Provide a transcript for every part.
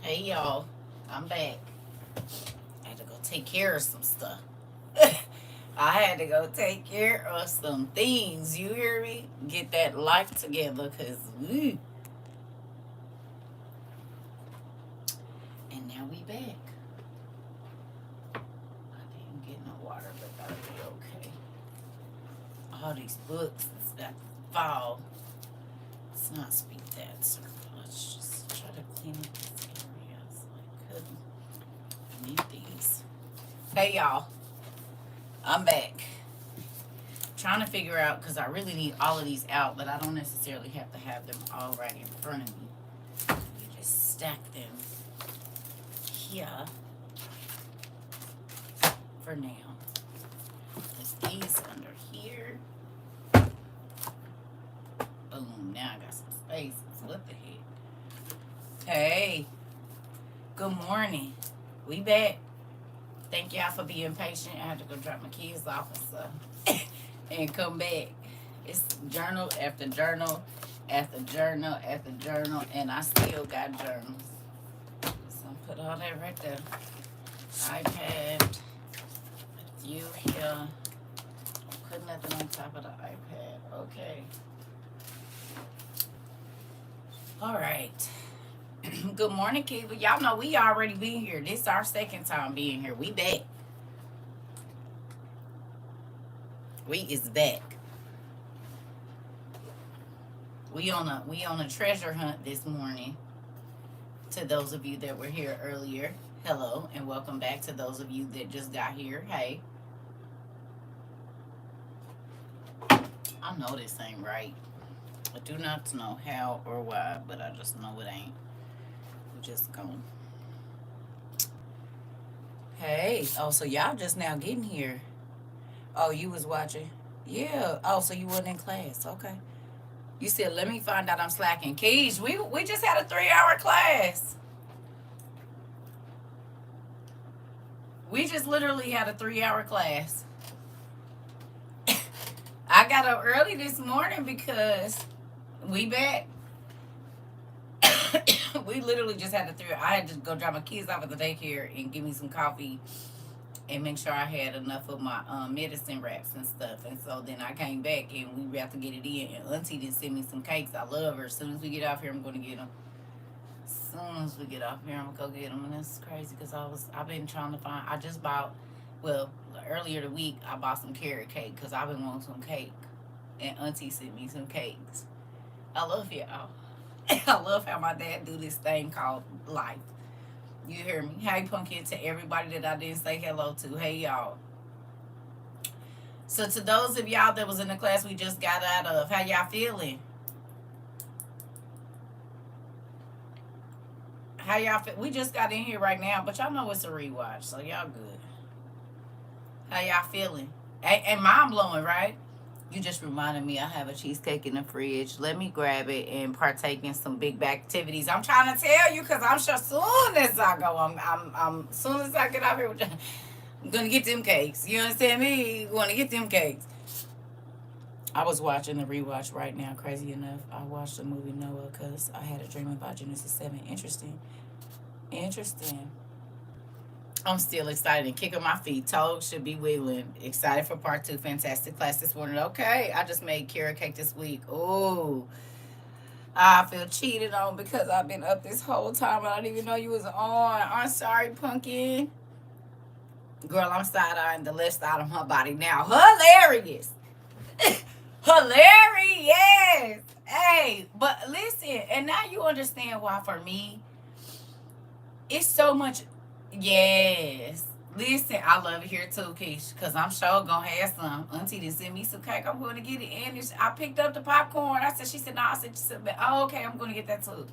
Hey y'all, I'm back. I had to go take care of some stuff. I had to go take care of some things. You hear me? Get that life together, and now we back. I didn't get no water, but that'll be okay. All these books it's got fall. Let's not speak that, sir. Let's just try to clean up this area so I couldn't. I need these. Hey y'all, I'm back. Trying to figure out because I really need all of these out, but I don't necessarily have to have them all right in front of me. You just stack them here for now. Put these under here. Boom. Now I got some spaces. What the heck? Hey, good morning. We back. Thank y'all for being patient. I had to go drop my kids off and stuff. And come back. It's journal after journal after journal after journal, and I still got journals. So put all that right there. iPad, a few here. Put nothing on top of the iPad. Okay. All right. Good morning, Kiva. Y'all know we already been here. This is our second time being here. We back. We is back. We on a treasure hunt this morning. To those of you that were here earlier, hello and welcome back. To those of you that just got here, hey. I know this ain't right. I do not know how or why, but I just know it ain't. We just going. Hey, oh, so y'all just now getting here. Oh, you was watching? Yeah. Oh, so you wasn't in class. Okay. You said, let me find out I'm slacking. Keish, we just had a 3-hour class. We just literally had a 3-hour class. I got up early this morning because we back. We literally just had I had to go drop my kids off at the daycare and give me some coffee and make sure I had enough of my medicine wraps and stuff. And so then I came back and we have to get it in. And Auntie did send me some cakes. I love her. As soon as we get off here, I'm going to get them. As soon as we get off here, I'm going to go get them. And it's crazy because I've been trying to find. I just bought, well, earlier the week, I bought some carrot cake because I've been wanting some cake. And Auntie sent me some cakes. I love y'all. I love how my dad do this thing called life. You hear me? Hey, Pumpkin, to everybody that I didn't say hello to. Hey, y'all. So to those of y'all that was in the class we just got out of, how y'all feeling? How y'all feel? We just got in here right now, but y'all know it's a rewatch, so y'all good. How y'all feeling? And mind blowing, right? You just reminded me I have a cheesecake in the fridge. Let me grab it and partake in some big back activities. I'm trying to tell you because I'm sure soon as I go, I'm soon as I get out here, I'm gonna get them cakes. You understand me? Gonna get them cakes. I was watching the rewatch right now. Crazy enough, I watched the movie Noah because I had a dream about Genesis 7. Interesting. Interesting. I'm still excited and kicking my feet. Toes should be wiggling. Excited for part 2. Fantastic class this morning. Okay, I just made carrot cake this week. Oh, I feel cheated on because I've been up this whole time. I didn't even know you was on. I'm sorry, Pumpkin. Girl, I'm side-eyeing the left side of my body now. Hilarious. Hilarious. Hey, but listen, and now you understand why for me, it's so much. Yes. Listen, I love it here too, Keish, because I'm sure gonna have some. Auntie didn't send me some cake. I'm going to get it. And I picked up the popcorn. She said, no. I said, oh, okay, I'm going to get that too.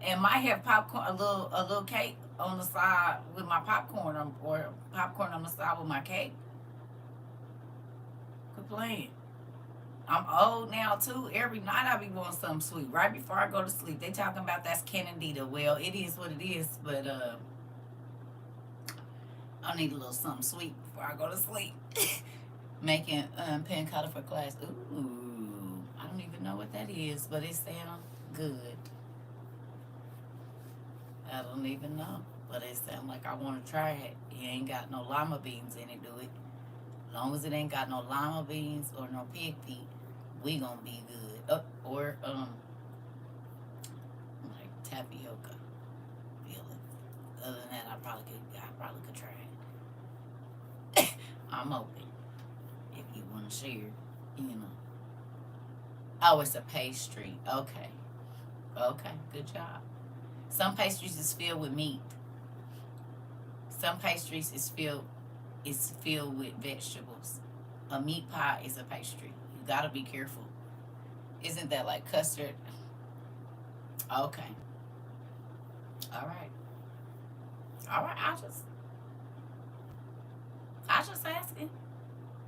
And might have popcorn, a little cake on the side with my popcorn, or popcorn on the side with my cake. Quit playing. I'm old now too. Every night I be wanting something sweet right before I go to sleep. They talking about that's candida. Well, it is what it is, but I need a little something sweet before I go to sleep. Making panna cotta for class. Ooh, I don't even know what that is, but it sounds good. I don't even know. But it sounds like I want to try it. It ain't got no lima beans in it, do it? As long as it ain't got no lima beans or no pig feet, we gonna be good. Or like tapioca. Feel it. Other than that, I probably could try it. I'm open if you want to share. You know. Oh, it's a pastry. Okay. Okay. Good job. Some pastries is filled with meat. Some pastries is filled with vegetables. A meat pie is a pastry. You gotta be careful. Isn't that like custard? Okay. All right. All right. I just asking.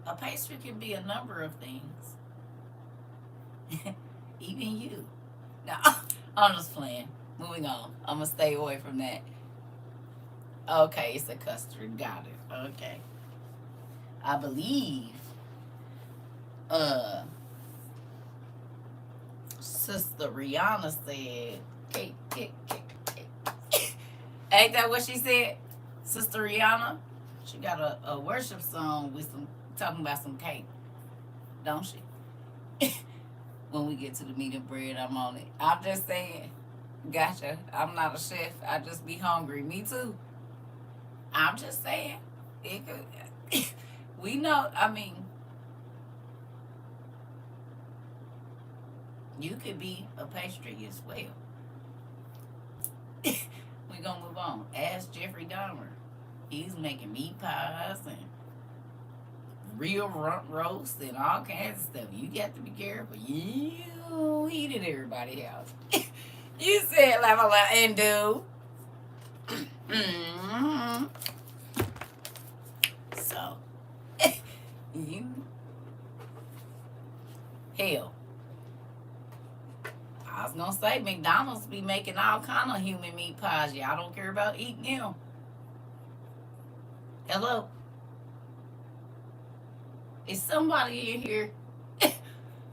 A pastry can be a number of things. Even you. No, I'm just playing. Moving on. I'm gonna stay away from that. Okay, it's a custard. Got it. Okay. I believe uh Sister Rihanna said cake, cake, cake, cake. Ain't that what she said? Sister Rihanna? She got a worship song with some talking about some cake, don't she? When we get to the meat and bread, I'm on it. I'm just saying. Gotcha. I'm not a chef. I just be hungry. Me too. I'm just saying. It could, we know. I mean, you could be a pastry as well. We gonna move on. Ask Jeffrey Dahmer. He's making meat pies and real rump roast and all kinds of stuff. You got to be careful. You eat at everybody else. You said laugh out loud and do. Mm-hmm. So, you hell. I was gonna say McDonald's be making all kind of human meat pies. Y'all don't care about eating them. Hello, is somebody in here?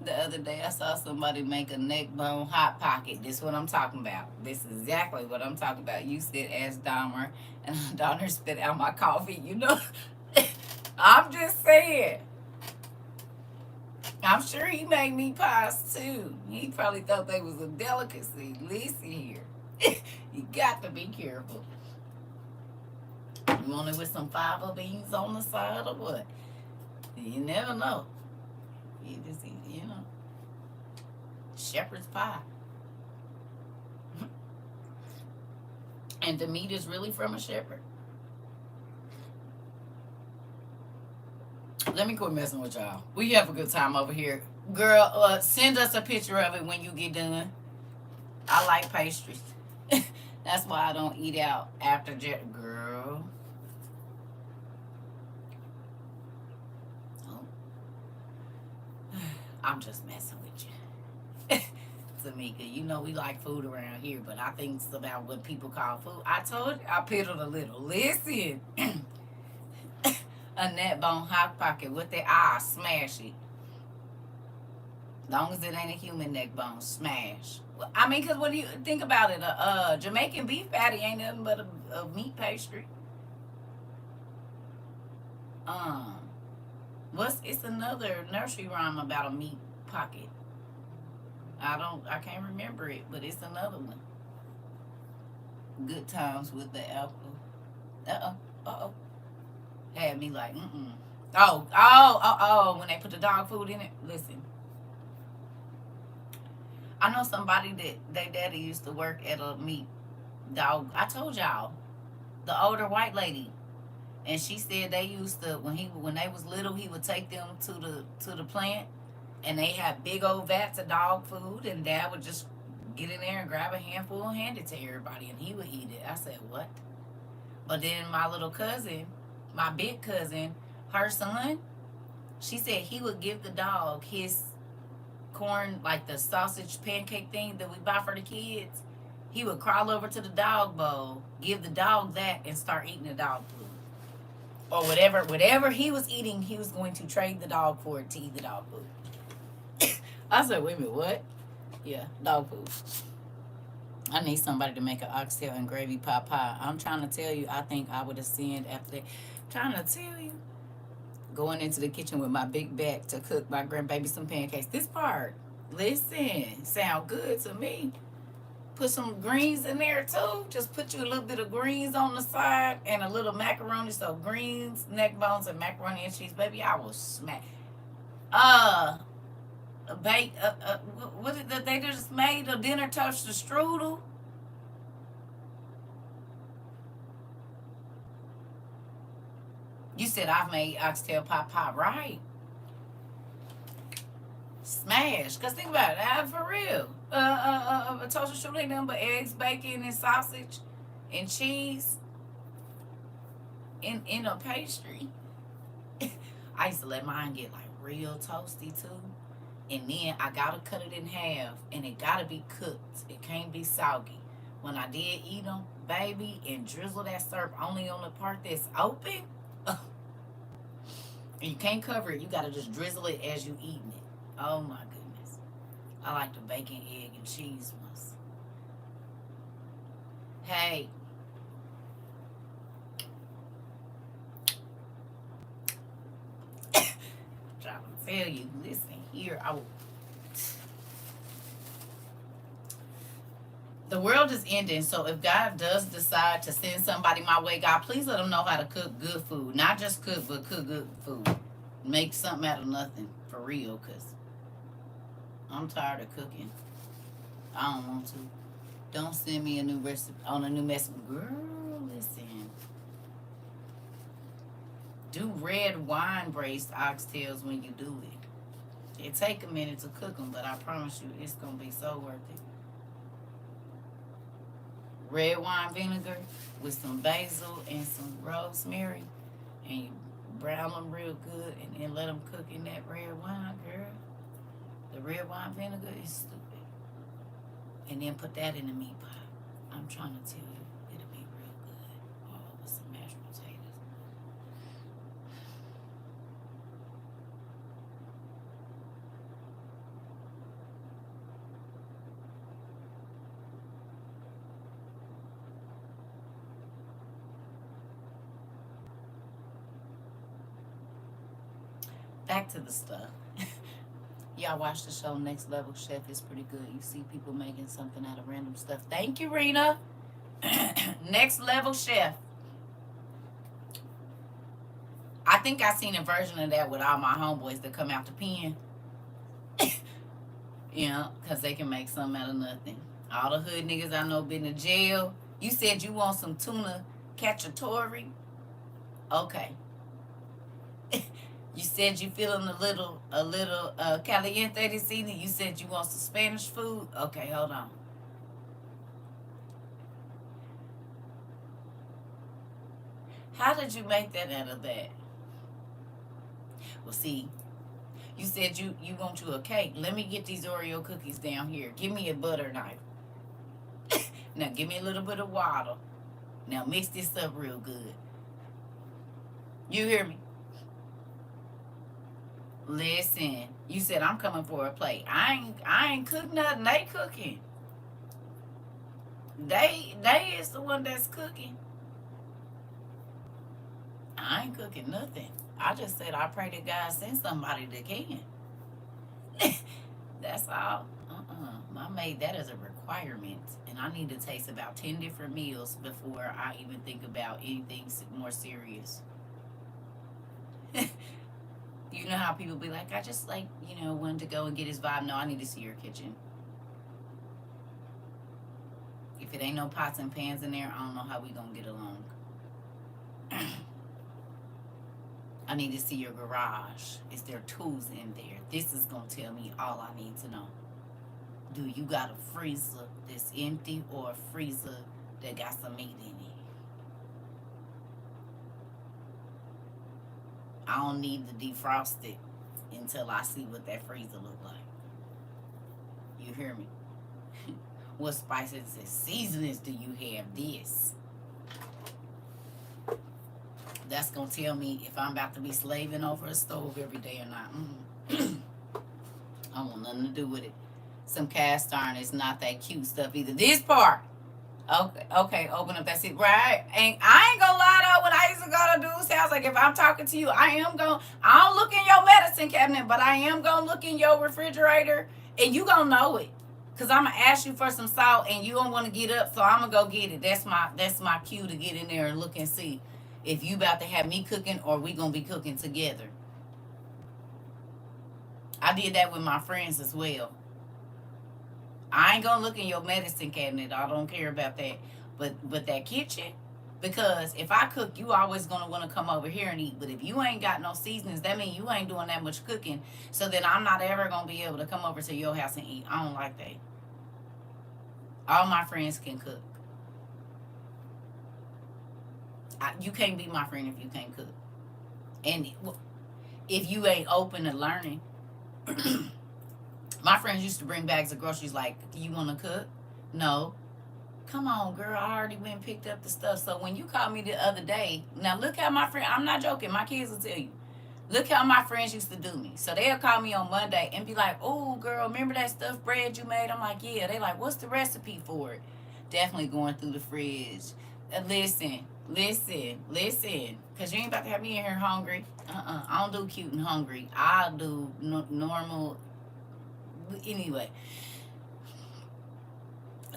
The other day I saw somebody make a neck bone hot pocket. This is what I'm talking about. This is exactly what I'm talking about. You said ask Dahmer, and Dahmer spit out my coffee. You know, I'm just saying. I'm sure he made meat pies too. He probably thought they was a delicacy. Listen here, you got to be careful. You want it with some fava beans on the side or what? You never know. You just eat, shepherd's pie. And the meat is really from a shepherd. Let me quit messing with y'all. We have a good time over here. Girl, send us a picture of it when you get done. I like pastries. That's why I don't eat out after girl. Oh. I'm just messing with you. Tamika, you know we like food around here, but I think it's about what people call food. I told you, I piddled a little. Listen. A neck bone hot pocket with the smash it. Long as it ain't a human neck bone, smash. Well, I mean, cause what do you think about it? A Jamaican beef patty ain't nothing but a meat pastry. Um, it's another nursery rhyme about a meat pocket. I can't remember it, but it's another one. Good times with the apple. Uh oh. Had me like, mm-mm. Oh, when they put the dog food in it. Listen, I know somebody that their daddy used to work at a meat dog. I told y'all, the older white lady, and she said they used to when they was little, he would take them to the plant, and they had big old vats of dog food, and dad would just get in there and grab a handful and hand it to everybody, and he would eat it. I said, what? But then my little cousin, my big cousin, her son, she said he would give the dog his corn, like the sausage pancake thing that we buy for the kids. He would crawl over to the dog bowl, give the dog that, and start eating the dog food. Or whatever he was eating, he was going to trade the dog for it to eat the dog food. I said, wait a minute, what? Yeah, dog food. I need somebody to make an oxtail and gravy pot pie. I'm trying to tell you, I think I would have sinned after that. Trying to tell you, going into the kitchen with my big bag to cook my grandbaby some pancakes. This part, listen, sound good to me. Put some greens in there too. Just put you a little bit of greens on the side and a little macaroni. So greens, neck bones, and macaroni and cheese. Baby, I will smack. Uh, bake. What did they just made a dinner toaster strudel? You said I've made oxtail pot pie, right? Smash. Cause think about it, for real. A toaster strudel ain't nothing but eggs, bacon, and sausage, and cheese in a pastry. I used to let mine get like real toasty too. And then I gotta cut it in half, and it gotta be cooked. It can't be soggy. When I did eat them, baby, and drizzle that syrup only on the part that's open. And you can't cover it. You gotta just drizzle it as you eating it. Oh my goodness. I like the bacon, egg, and cheese ones. Hey, trying to tell you, listen here. The world is ending, so if God does decide to send somebody my way, God, please let them know how to cook good food. Not just cook, but cook good food. Make something out of nothing, for real, because I'm tired of cooking. I don't want to. Don't send me a new recipe on a new message. Girl, listen. Do red wine braised oxtails when you do it. It take a minute to cook them, but I promise you it's going to be so worth it. Red wine vinegar with some basil and some rosemary, and you brown them real good, and then let them cook in that red wine, girl. The red wine vinegar is stupid. And then put that in the meat pot. I'm trying to tell you, it'll be real good. Oh, with some mashed potatoes. Back to the stuff. Y'all watch the show Next Level Chef. It's pretty good. You see people making something out of random stuff. Thank you, Rena. Next Level Chef. I think I seen a version of that with all my homeboys that come out the pen. You know, because they can make something out of nothing. All the hood niggas I know been to jail. You said you want some tuna cacciatore. Okay. You said you feeling a little caliente this evening. You said you want some Spanish food. Okay, hold on. How did you make that out of that? Well, see, you said you want you a cake. Let me get these Oreo cookies down here. Give me a butter knife. Now give me a little bit of water. Now mix this up real good. You hear me? Listen, you said I'm coming for a plate. I ain't cook nothing. They cooking. They is the one that's cooking. I ain't cooking nothing. I just said I pray to God send somebody that can. That's all. I made that as a requirement, and I need to taste about 10 different meals before I even think about anything more serious. You know how people be like, I just like, wanted to go and get his vibe. No, I need to see your kitchen. If it ain't no pots and pans in there, I don't know how we gonna get along. I need to see your garage. Is there tools in there? This is gonna tell me all I need to know. Do you got a freezer that's empty or a freezer that got some meat in it? I don't need to defrost it until I see what that freezer look like. You hear me? What spices and seasonings do you have? This. That's going to tell me if I'm about to be slaving over a stove every day or not. I want nothing to do with it. some cast iron is not that cute stuff either. This part. Okay, okay, open up that seat. Right. And I ain't gonna lie though, when I used to go to dude's house, like if I'm talking to you, I don't look in your medicine cabinet, but I am gonna look in your refrigerator and you gonna know it. Cause I'm gonna ask you for some salt and you don't wanna get up, so I'm gonna go get it. That's my cue to get in there and look and see if you about to have me cooking or we gonna be cooking together. I did that with my friends as well. I ain't gonna look in your medicine cabinet. I don't care about that. But that kitchen, because if I cook, you always gonna want to come over here and eat. But if you ain't got no seasonings, that means you ain't doing that much cooking. So then I'm not ever gonna be able to come over to your house and eat. I don't like that. All my friends can cook. You can't be my friend if you can't cook. And if you ain't open to learning, my friends used to bring bags of groceries like, do you want to cook? No. Come on, girl. I already went and picked up the stuff. So when you called me the other day, now look how my friend, I'm not joking. My kids will tell you. Look how my friends used to do me. So they'll call me on Monday and be like, oh, girl, remember that stuffed bread you made? I'm like, yeah. They like, what's the recipe for it? Definitely going through the fridge. Listen. Because you ain't about to have me in here hungry. I don't do cute and hungry. I do normal. Anyway,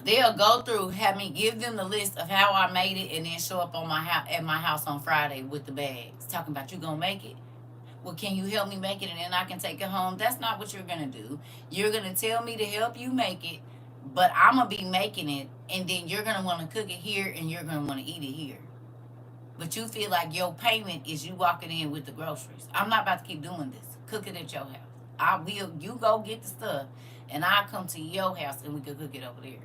they'll go through, have me give them the list of how I made it, and then show up on my house at my house on Friday with the bags, talking about you gonna make it. Well, can you help me make it, and then I can take it home? That's not what you're gonna do. You're gonna tell me to help you make it, but I'm gonna be making it, and then you're gonna want to cook it here, and you're gonna want to eat it here. But you feel like your payment is you walking in with the groceries. I'm not about to keep doing this. Cook it at your house. I will. You go get the stuff, and I'll come to your house, and we can cook it over there.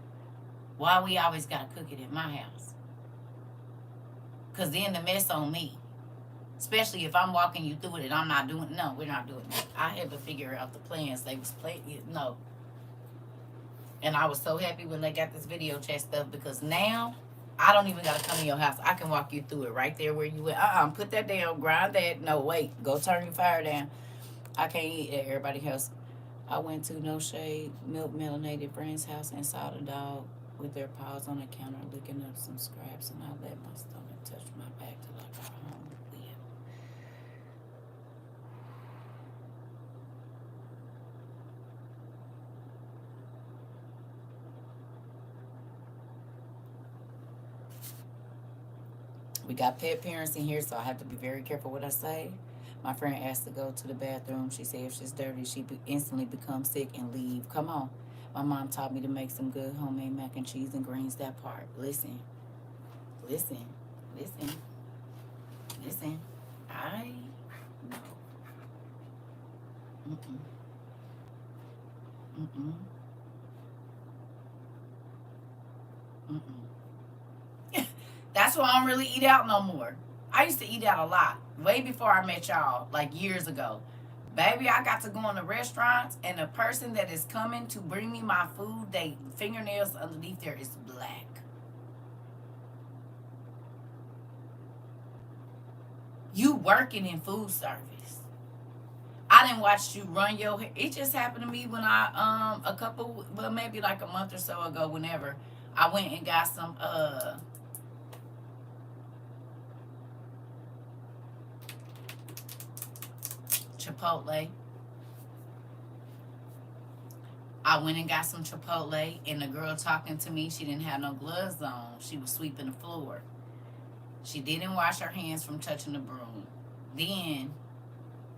Why we always gotta cook it in my house? Cause then the mess on me. Especially if I'm walking you through it and I'm not doing. No, we're not doing that. I had to figure out the plans they was playing. No. And I was so happy when they got this video chat stuff because now I don't even gotta come to your house. I can walk you through it right there where you at. Put that down, grind that. No, wait, go turn your fire down. I can't eat at everybody's house. I went to No Shade Milk Melanated Friend's house and saw the dog with their paws on the counter licking up some scraps, and I let my stomach touch my back till I got home. We got pet parents in here, so I have to be very careful what I say. My friend asked to go to the bathroom. She said if she's dirty, instantly becomes sick and leave. Come on. My mom taught me to make some good homemade mac and cheese and greens. That part. Listen. Listen. Listen. Listen. I know. Mm-mm. Mm-mm. Mm-mm. That's why I don't really eat out no more. I used to eat out a lot. Way before I met y'all, like years ago. Baby, I got to go in the restaurants, and the person that is coming to bring me my food, they fingernails underneath there is black. You working in food service. I didn't watch you run your hair. It just happened to me when a couple, well, maybe like a month or so ago, whenever I went and got some Chipotle. I went and got some Chipotle, and the girl talking to me, she didn't have no gloves on. She was sweeping the floor. She didn't wash her hands from touching the broom. Then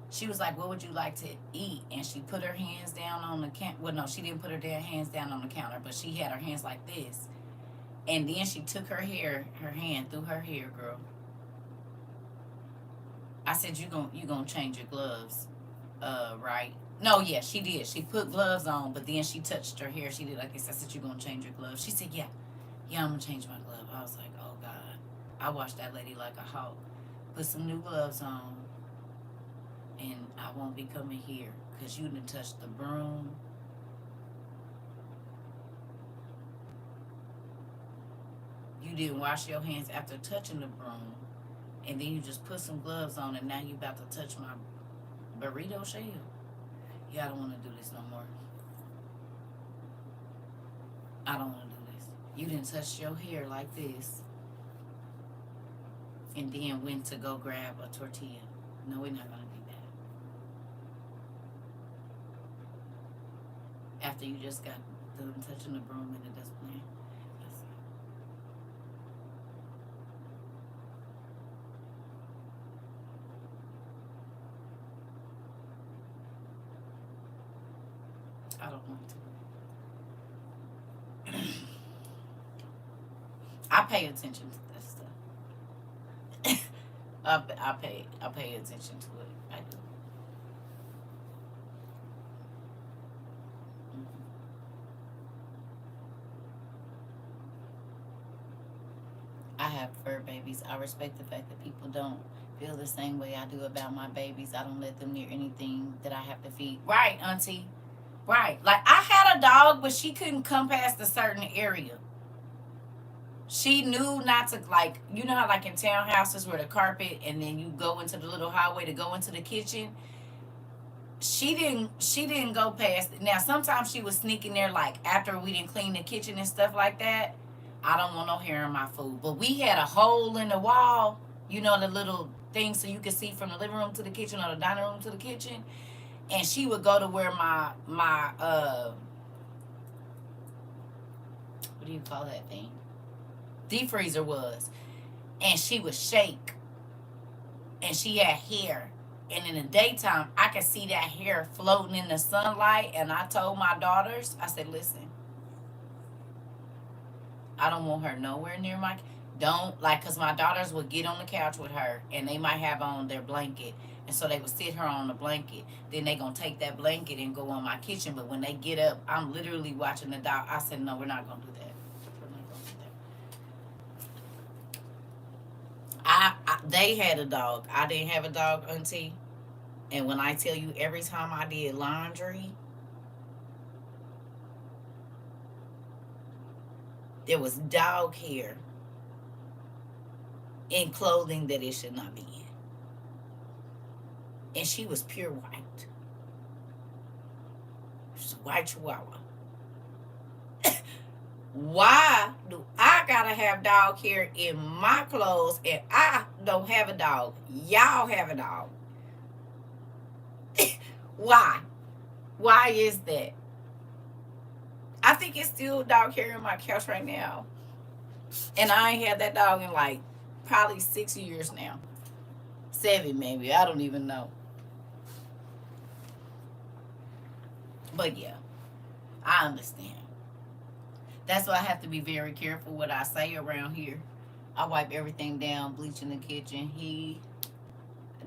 she was like, "What would you like to eat?" And she put her hands down on the counter. Well, no, she didn't put her hands down on the counter, but she had her hands like this. And then she took her hand through her hair, girl. I said, you gonna change your gloves, right? No, yeah, she did. She put gloves on, but then she touched her hair. She did like this. I said, you gonna change your gloves? She said, yeah, I'm gonna change my glove. I was like, oh God. I watched that lady like a hawk. Put some new gloves on, and I won't be coming here because you didn't touch the broom. You didn't wash your hands after touching the broom, and then you just put some gloves on, and now you about to touch my burrito shell. Yeah, I don't want to do this no more. I don't want to do this. You didn't touch your hair like this and then went to go grab a tortilla. No, we're not going to do that. After you just got done touching the broom in the dustpan. I don't want to. I pay attention to that stuff. I pay attention to it. I do. Mhm. I have fur babies. I respect the fact that people don't feel the same way I do about my babies. I don't let them near anything that I have to feed. Right, Auntie. Right. Like I had a dog, but she couldn't come past a certain area. She knew not to, like, you know how like in townhouses where the carpet and then you go into the little hallway to go into the kitchen. She didn't go past it. Now sometimes she was sneaking there like after we didn't clean the kitchen and stuff like that. I don't want no hair in my food. But we had a hole in the wall, you know, the little thing so you could see from the living room to the kitchen or the dining room to the kitchen. And she would go to where my what do you call that thing? Deep freezer was. And she would shake. And she had hair. And in the daytime, I could see that hair floating in the sunlight. And I told my daughters, I said, listen, I don't want her nowhere near my. Don't, like, because my daughters would get on the couch with her and they might have on their blanket. And so they would sit her on the blanket. Then they going to take that blanket and go on my kitchen. But when they get up, I'm literally watching the dog. I said, no, we're not going to do that. We're not going to do that. They had a dog. I didn't have a dog, Auntie. And when I tell you, every time I did laundry, there was dog hair in clothing that it should not be in. And she was pure white. She's a white chihuahua. Why do I gotta have dog hair in my clothes and I don't have a dog? Y'all have a dog. Why? Why is that? I think it's still dog hair in my couch right now. And I ain't had that dog in like probably 6 years now. 7 maybe. I don't even know. But yeah, I understand. That's why I have to be very careful what I say around here. I wipe everything down, bleach in the kitchen. He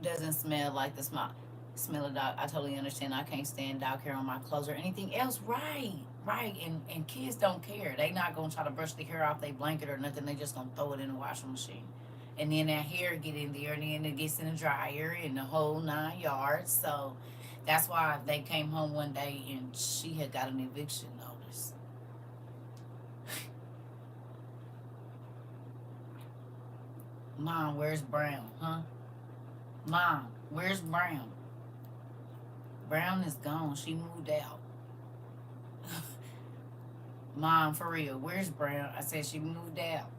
doesn't smell like the smell of dog. I totally understand. I can't stand dog hair on my clothes or anything else. Right, right. And kids don't care. They not gonna try to brush the hair off their blanket or nothing. They just gonna throw it in the washing machine. And then that hair get in there, and then it gets in the dryer and the whole 9 yards. So that's why they came home one day and she had got an eviction notice. Mom, where's Brown? Huh? Mom, where's Brown? Brown is gone. She moved out. Mom, for real, where's Brown? I said she moved out.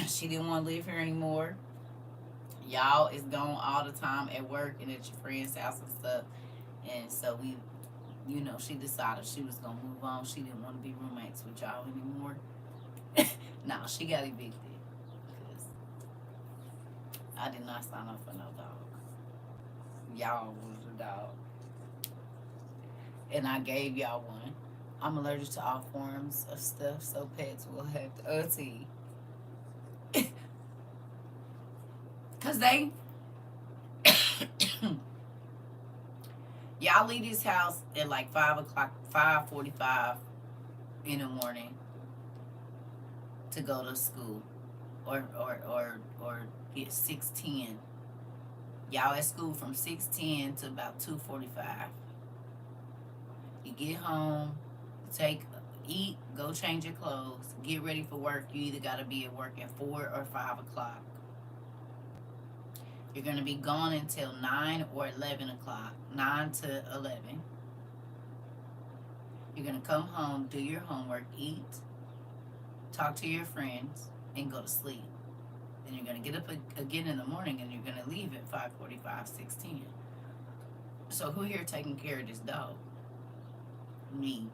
She didn't want to live here anymore. Y'all is gone all the time at work and at your friend's house and stuff. And so we, she decided she was going to move on. She didn't want to be roommates with y'all anymore. No, she got evicted. Because I did not sign up for no dog. Y'all was a dog. And I gave y'all one. I'm allergic to all forms of stuff, so pets will have to Auntie. Cause y'all leave this house at like 5 o'clock, 5:45 in the morning to go to school, or get 6:10. Y'all at school from 6:10 to about 2:45. You get home, eat, go change your clothes, get ready for work. You either gotta be at work at 4 or 5 o'clock. You're going to be gone until 9 or 11 o'clock, 9 to 11. You're going to come home, do your homework, eat, talk to your friends, and go to sleep. Then you're going to get up again in the morning and you're going to leave at 5:45, 6:10. So who here taking care of this dog? Me.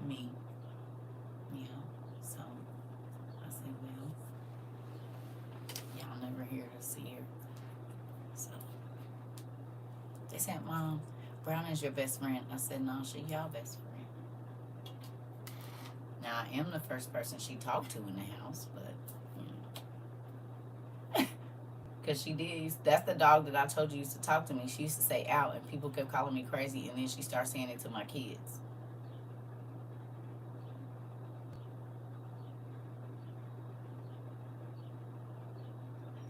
Me. Yeah. So I said, well, y'all never here to see her. So they said, Mom, Brown is your best friend. I said, no, she y'all best friend. Now I am the first person she talked to in the house, but because she did. That's the dog that I told you used to talk to me. She used to say out, and people kept calling me crazy, and then she started saying it to my kids.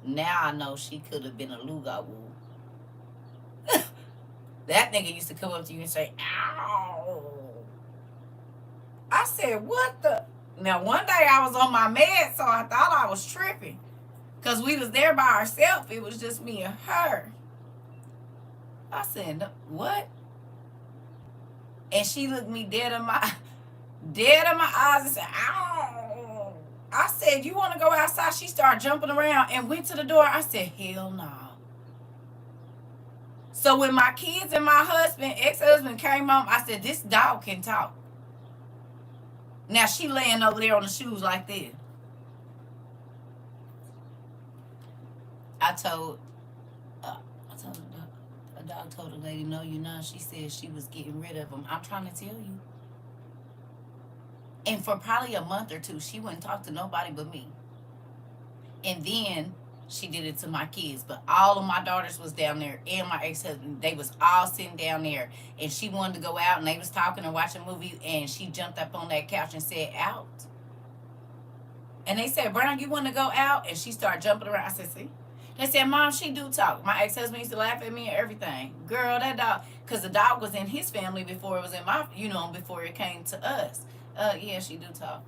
Now I know she could have been a Lugawoo. That nigga used to come up to you and say, ow. I said, what the? Now, one day I was on my meds, so I thought I was tripping. Because we was there by ourselves. It was just me and her. I said, what? And she looked me dead in my eyes and said, ow. I said, you want to go outside? She started jumping around and went to the door. I said, hell no. So when my kids and my husband, ex-husband came home, I said, this dog can talk. Now she laying over there on the shoes like this. I told a dog told a lady, no, you know. She said she was getting rid of him. I'm trying to tell you. And for probably a month or two, she wouldn't talk to nobody but me. And then she did it to my kids. But all of my daughters was down there and my ex-husband. They was all sitting down there. And she wanted to go out and they was talking and watching a movie. And she jumped up on that couch and said, out. And they said, Brown, you want to go out? And she started jumping around. I said, see? They said, Mom, she do talk. My ex-husband used to laugh at me and everything. Girl, that dog, because the dog was in his family before it was in my, before it came to us. Yeah, she do talk.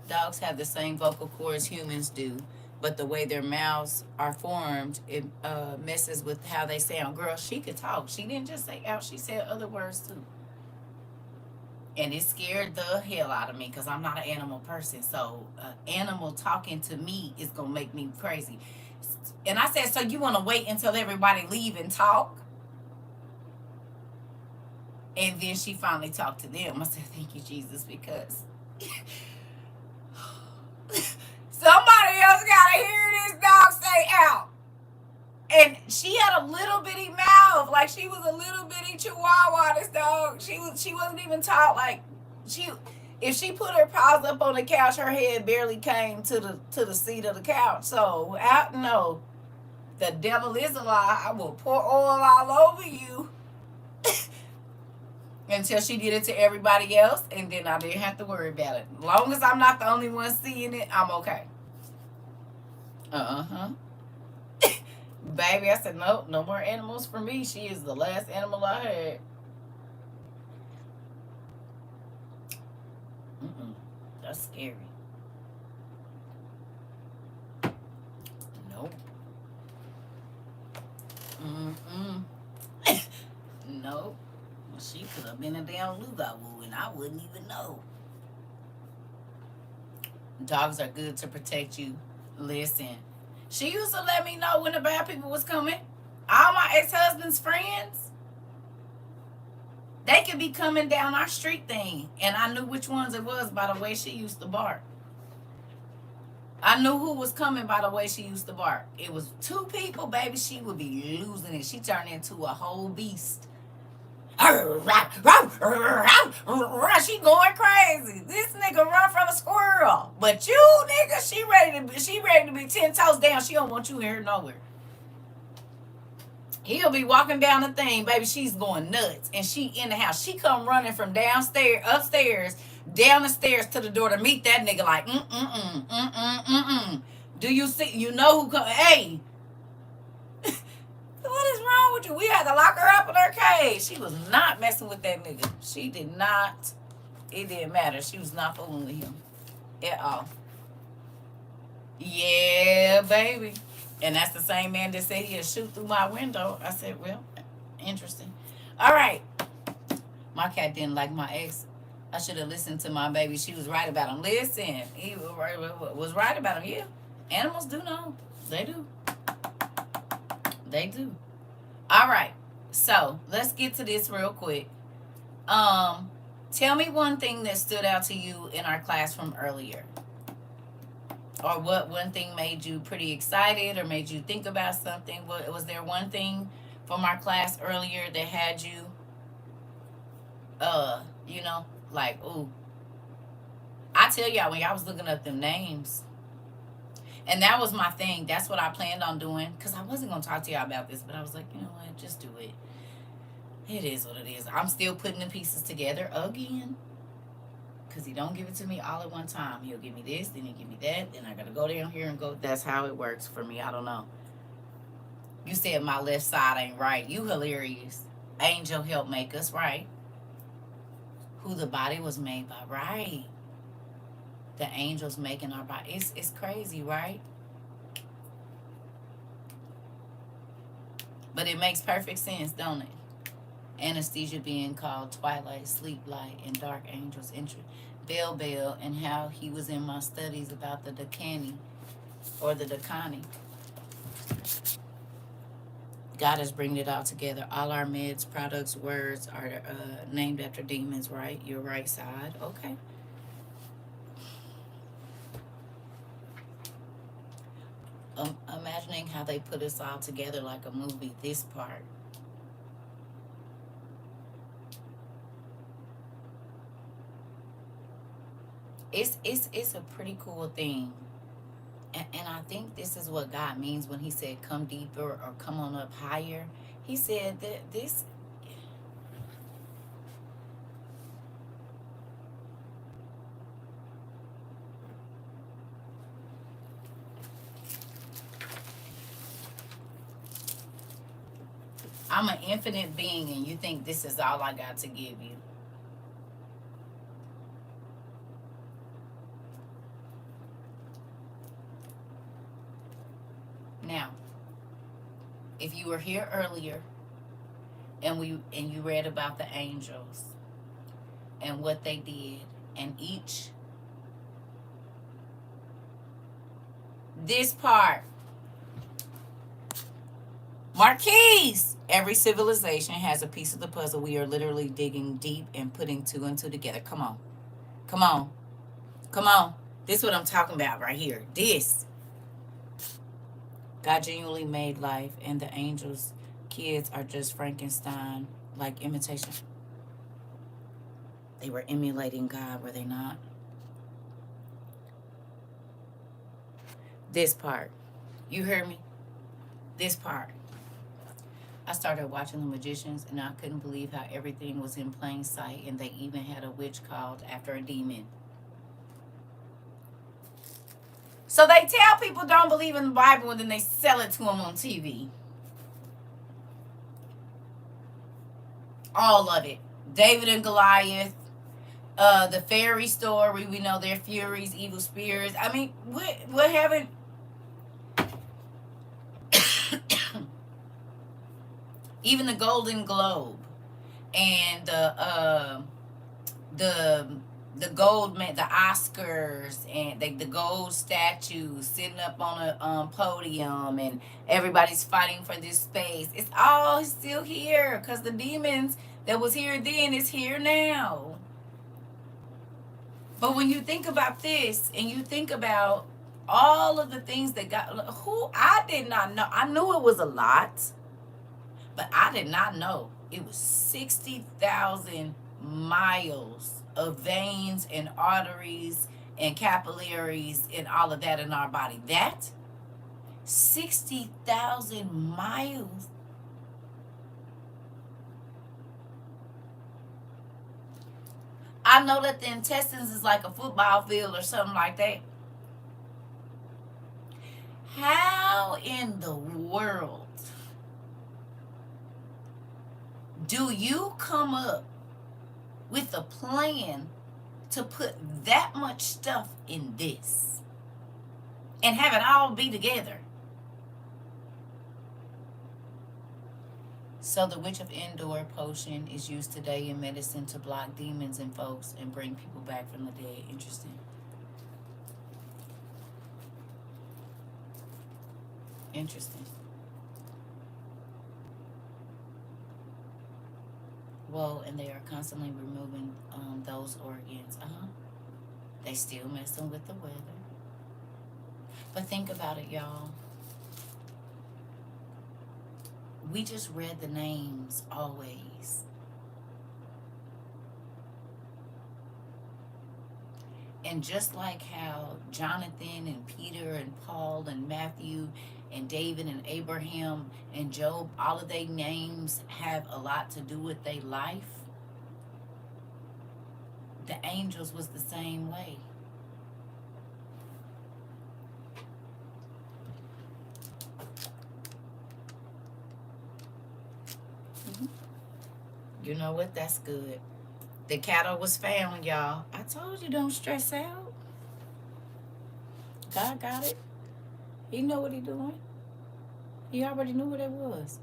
Dogs have the same vocal cords humans do, but the way their mouths are formed, it messes with how they sound. Girl, she could talk. She didn't just say out. She said other words too. And it scared the hell out of me because I'm not an animal person. So animal talking to me is going to make me crazy. And I said, so you want to wait until everybody leave and talk? And then she finally talked to them. I said, thank you, Jesus, because somebody else got to hear this dog say out. And she had a little bitty mouth. Like she was a little bitty chihuahua, this dog. She wasn't even tall. Like if she put her paws up on the couch, her head barely came to the seat of the couch. So no. The devil is a lie. I will pour oil all over you. Until she did it to everybody else, and then I didn't have to worry about it. As long as I'm not the only one seeing it, I'm okay. Baby, I said, nope, no more animals for me. She is the last animal I had. That's scary. Nope. Nope. She could have been a damn Lugawoo and I wouldn't even know. Dogs are good to protect you. Listen, she used to let me know when the bad people was coming. All my ex-husband's friends, they could be coming down our street thing. And I knew which ones it was by the way she used to bark. I knew who was coming by the way she used to bark. It was two people, baby. She would be losing it. She turned into a whole beast. She going crazy. This nigga run from a squirrel. But you, nigga, she ready to be 10 toes down. She don't want you here nowhere. He'll be walking down the thing, baby. She's going nuts. And she in the house. She come running from upstairs, down the stairs to the door to meet that nigga like, Do you see? You know who come? Hey. What is wrong with you? We had to lock her up in her cage. She was not messing with that nigga. She did not. It didn't matter. She was not fooling with him at all. Yeah, baby. And that's the same man that said he'll shoot through my window. I said, well, Interesting. All right. My cat didn't like my ex. I should have listened to my baby. She was right about him. Listen, he was right about him. Yeah. Animals do know. They do. They do. All right. So let's get to this real quick. Tell me one thing that stood out to you in our class from earlier. Or what one thing made you pretty excited or made you think about something? Was there one thing from our class earlier that had you you know, like, ooh. I tell y'all, when y'all was looking up them names, and that was my thing. That's what I planned on doing. Because I wasn't going to talk to y'all about this, but I was like, you know what? Just do it. It is what it is. I'm still putting the pieces together again. Because he don't give it to me all at one time. He'll give me this, then he'll give me that. Then I got to go down here and go. That's how it works for me. I don't know. You said my left side ain't right. You hilarious. Angel help make us right. Who the body was made by. Right. The angels making our body. It's crazy, right? But it makes perfect sense, don't it? Anesthesia being called twilight, sleep light, and dark angels entry. Bell, and how he was in my studies about the Dakani or the Dakani. God is bringing it all together. All our meds, products, words are named after demons, right? Your right side. Okay. Imagining how they put us all together like a movie, this part. It's a pretty cool thing. And I think this is what God means when he said come deeper or come on up higher. He said that this I'm an infinite being and you think this is all I got to give you. Now, if you were here earlier and you read about the angels and what they did and each this part Marquise, every civilization has a piece of the puzzle. We are literally digging deep and putting two and two together. Come on. Come on. Come on. This is what I'm talking about right here. This. God genuinely made life, and the angels' kids are just Frankenstein, like imitation. They were emulating God, were they not? This part. You heard me? This part. I started watching The Magicians, and I couldn't believe how everything was in plain sight, and they even had a witch called after a demon. So they tell people don't believe in the Bible, and then they sell it to them on TV. All of it. David and Goliath, the fairy story. We know they're furies, evil spirits. I mean, what haven't? Even the Golden Globe and the gold man, the Oscars, and the gold statues sitting up on a podium, and everybody's fighting for this space. It's all still here because the demons that was here then is here now. But when you think about this, and you think about all of the things that I did not know. I knew it was a lot, but I did not know it was 60,000 miles of veins and arteries and capillaries and all of that in our body. That 60,000 miles. I know that the intestines is like a football field or something like that. How in the world do you come up with a plan to put that much stuff in this and have it all be together? So the Witch of Endor potion is used today in medicine to block demons and folks and bring people back from the dead. Interesting. Interesting. Well, and they are constantly removing those organs. They still messing with the weather. But think about it, y'all. We just read the names always. And just like how Jonathan and Peter and Paul and Matthew and David and Abraham and Job, all of their names have a lot to do with their life, the angels was the same way. Mhm. You know what? That's good. The cattle was found, y'all. I told you, don't stress out. God got it. He know what he doing. He already knew what it was.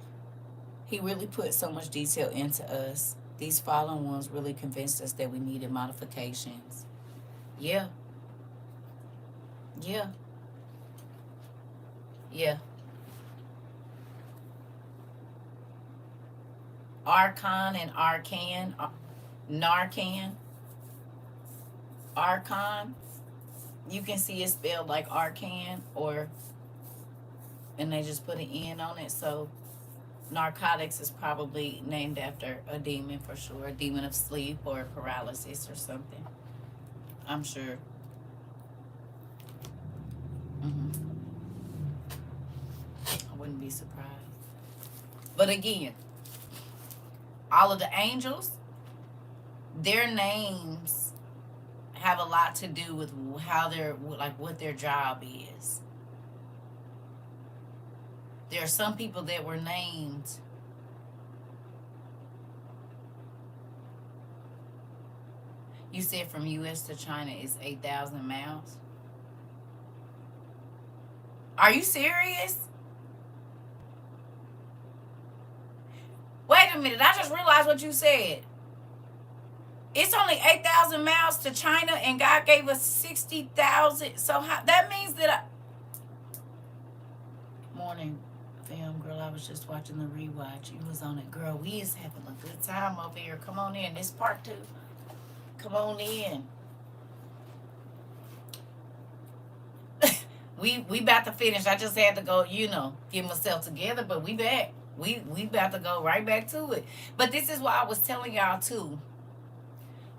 He really put so much detail into us. These fallen ones really convinced us that we needed modifications. Yeah, yeah, yeah. Archon and Arcan, Narcan, Archon. You can see it spelled like Arcan, or and they just put an N on it. So narcotics is probably named after a demon for sure, a demon of sleep or paralysis or something. I'm sure. hmm I wouldn't be surprised. But again, all of the angels, their names have a lot to do with how they're like what their job is. There are some people that were named. You said from U.S. to China is 8,000 miles. Are you serious? Wait a minute. I just realized what you said. It's only 8,000 miles to China, and God gave us 60,000. So how, that means that Morning, fam, girl. I was just watching the rewatch. You was on it, girl. We is having a good time over here. Come on in. This part two. Come on in. we about to finish. I just had to go, get myself together, but we back. We about to go right back to it. But this is why I was telling y'all too.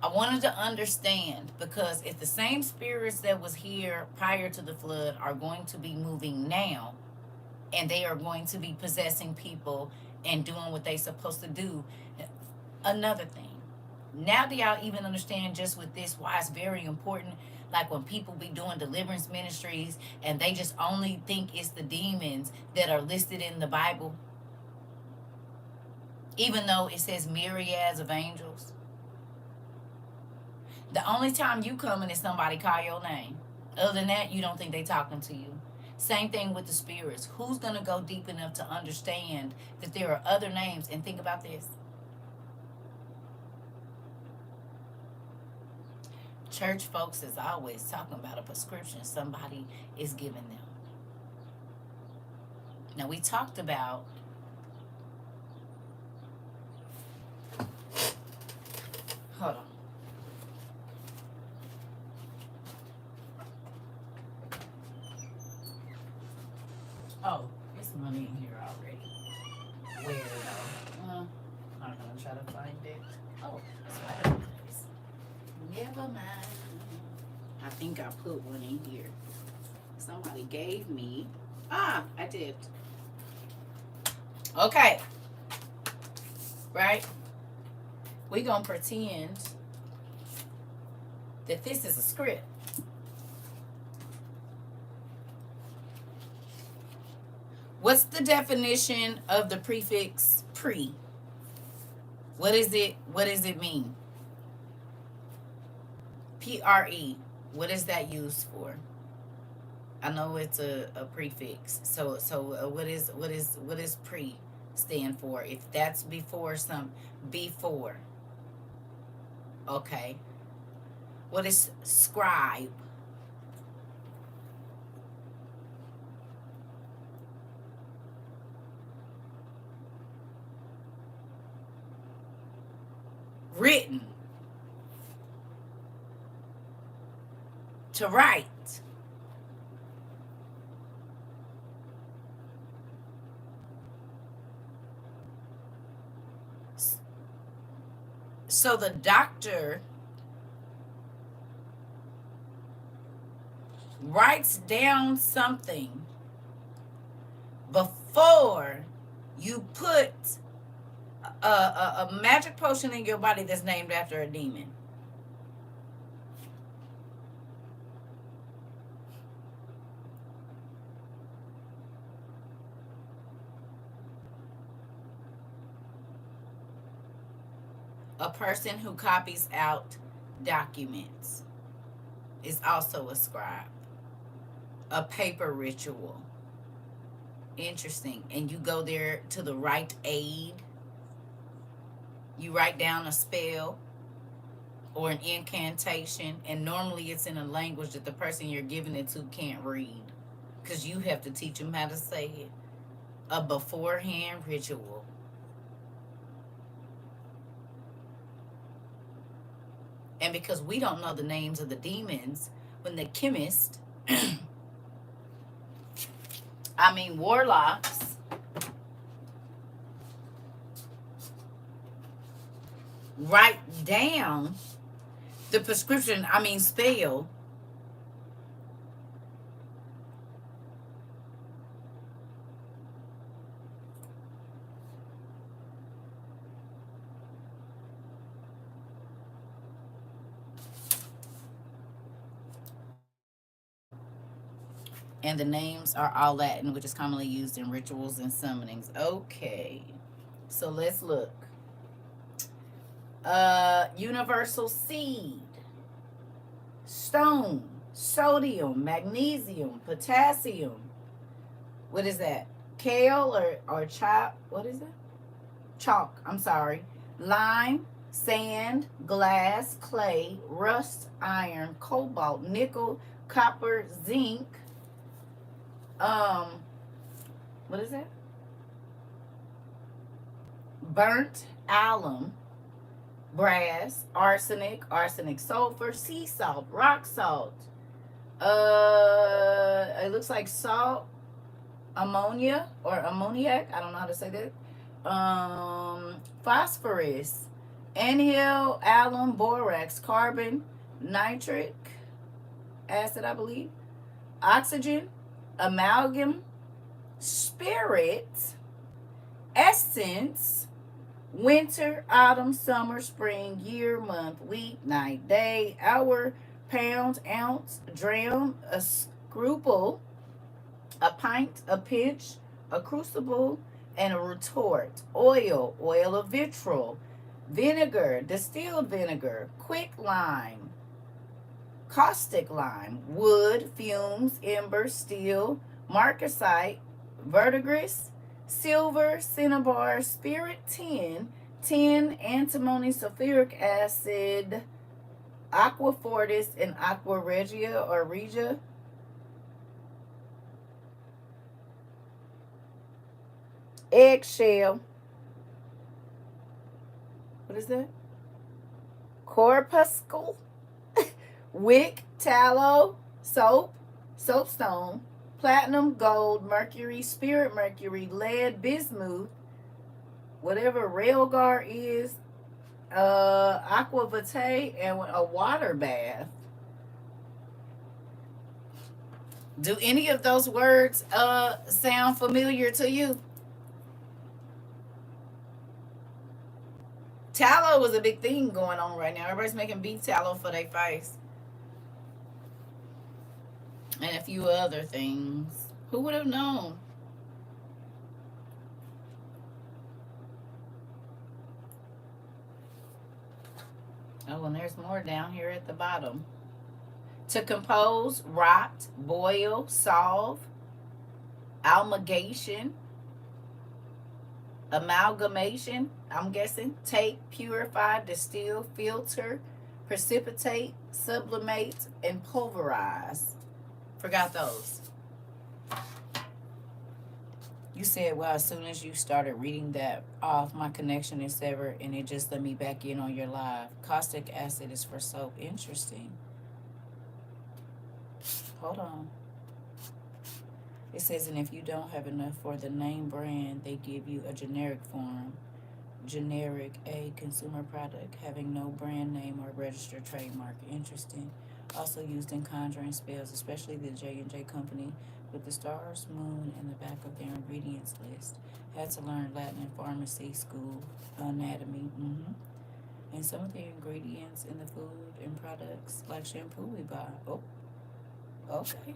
I wanted to understand, because if the same spirits that was here prior to the flood are going to be moving now, and they are going to be possessing people and doing what they supposed to do, another thing. Now do y'all even understand just with this why it's very important? Like when people be doing deliverance ministries and they just only think it's the demons that are listed in the Bible, even though it says myriads of angels. The only time you come in is somebody call your name. Other than that, you don't think they talking to you. Same thing with the spirits. Who's going to go deep enough to understand that there are other names? And think about this. Church folks is always talking about a prescription somebody is giving them. Now, we talked about, hold on. Oh, it's money in here already. Where though? I'm gonna try to find it. Oh, it's right over there. Never mind. I think I put one in here. Somebody gave me. I did. Okay. Right? We gonna pretend that this is a script. What's the definition of the prefix pre? What is it? What does it mean? PRE. What is that used for? I know it's a prefix. So what is pre? stand for? If that's before some, before. Okay. What is scribe? Written. To write. So the doctor writes down something before you put a magic potion in your body that's named after a demon. A person who copies out documents is also a scribe. A paper ritual. Interesting. And you go there to the right aid. You write down a spell or an incantation, and normally it's in a language that the person you're giving it to can't read because you have to teach them how to say it. A beforehand ritual. And because we don't know the names of the demons, when the chemist, warlocks, write down the prescription, spell, and the names are all Latin, which is commonly used in rituals and summonings. Okay, so let's look. Universal seed, stone, sodium, magnesium, potassium. What is that? Kale or chop? What is it? Chalk. I'm sorry. Lime, sand, glass, clay, rust, iron, cobalt, nickel, copper, zinc. What is that? Burnt alum, brass, arsenic sulfur, sea salt, rock salt. It looks like salt, ammonia or ammoniac. I don't know how to say that. Phosphorus, anhydrous, alum, borax, carbon, nitric acid, I believe, oxygen, amalgam, spirit, essence, winter, autumn, summer, spring, year, month, week, night, day, hour, pound, ounce, dram, a scruple, a pint, a pinch, a crucible, and a retort. Oil of vitriol, vinegar, distilled vinegar, quick lime, caustic lime, wood, fumes, ember, steel, marcasite, verdigris, silver, cinnabar, spirit, tin, antimony, sulfuric acid, aqua fortis, and aqua regia or regia. Eggshell. What is that? Corpuscle. Wick, tallow, soapstone, platinum, gold, mercury, spirit mercury, lead, bismuth, whatever railgar is, aqua vitae, and a water bath. Do any of those words sound familiar to you? Tallow was a big thing going on right now. Everybody's making beef tallow for their face. And a few other things. Who would have known? Oh, and there's more down here at the bottom. To compose, rot, boil, solve, amalgamation, Amalgamation, I'm guessing. Take, purify, distill, filter, precipitate, sublimate, and pulverize. Forgot those. You said, well, as soon as you started reading that off, my connection is severed and it just let me back in on your live. Caustic acid is for soap. Interesting. Hold on. It says, and if you don't have enough for the name brand, they give you a generic form. Generic, a consumer product having no brand name or registered trademark. Interesting. Also used in conjuring spells, especially the J&J company with the stars, moon, and the back of their ingredients list. Had to learn Latin in pharmacy school, anatomy. And some of the ingredients in the food and products, like shampoo we buy. Oh, okay.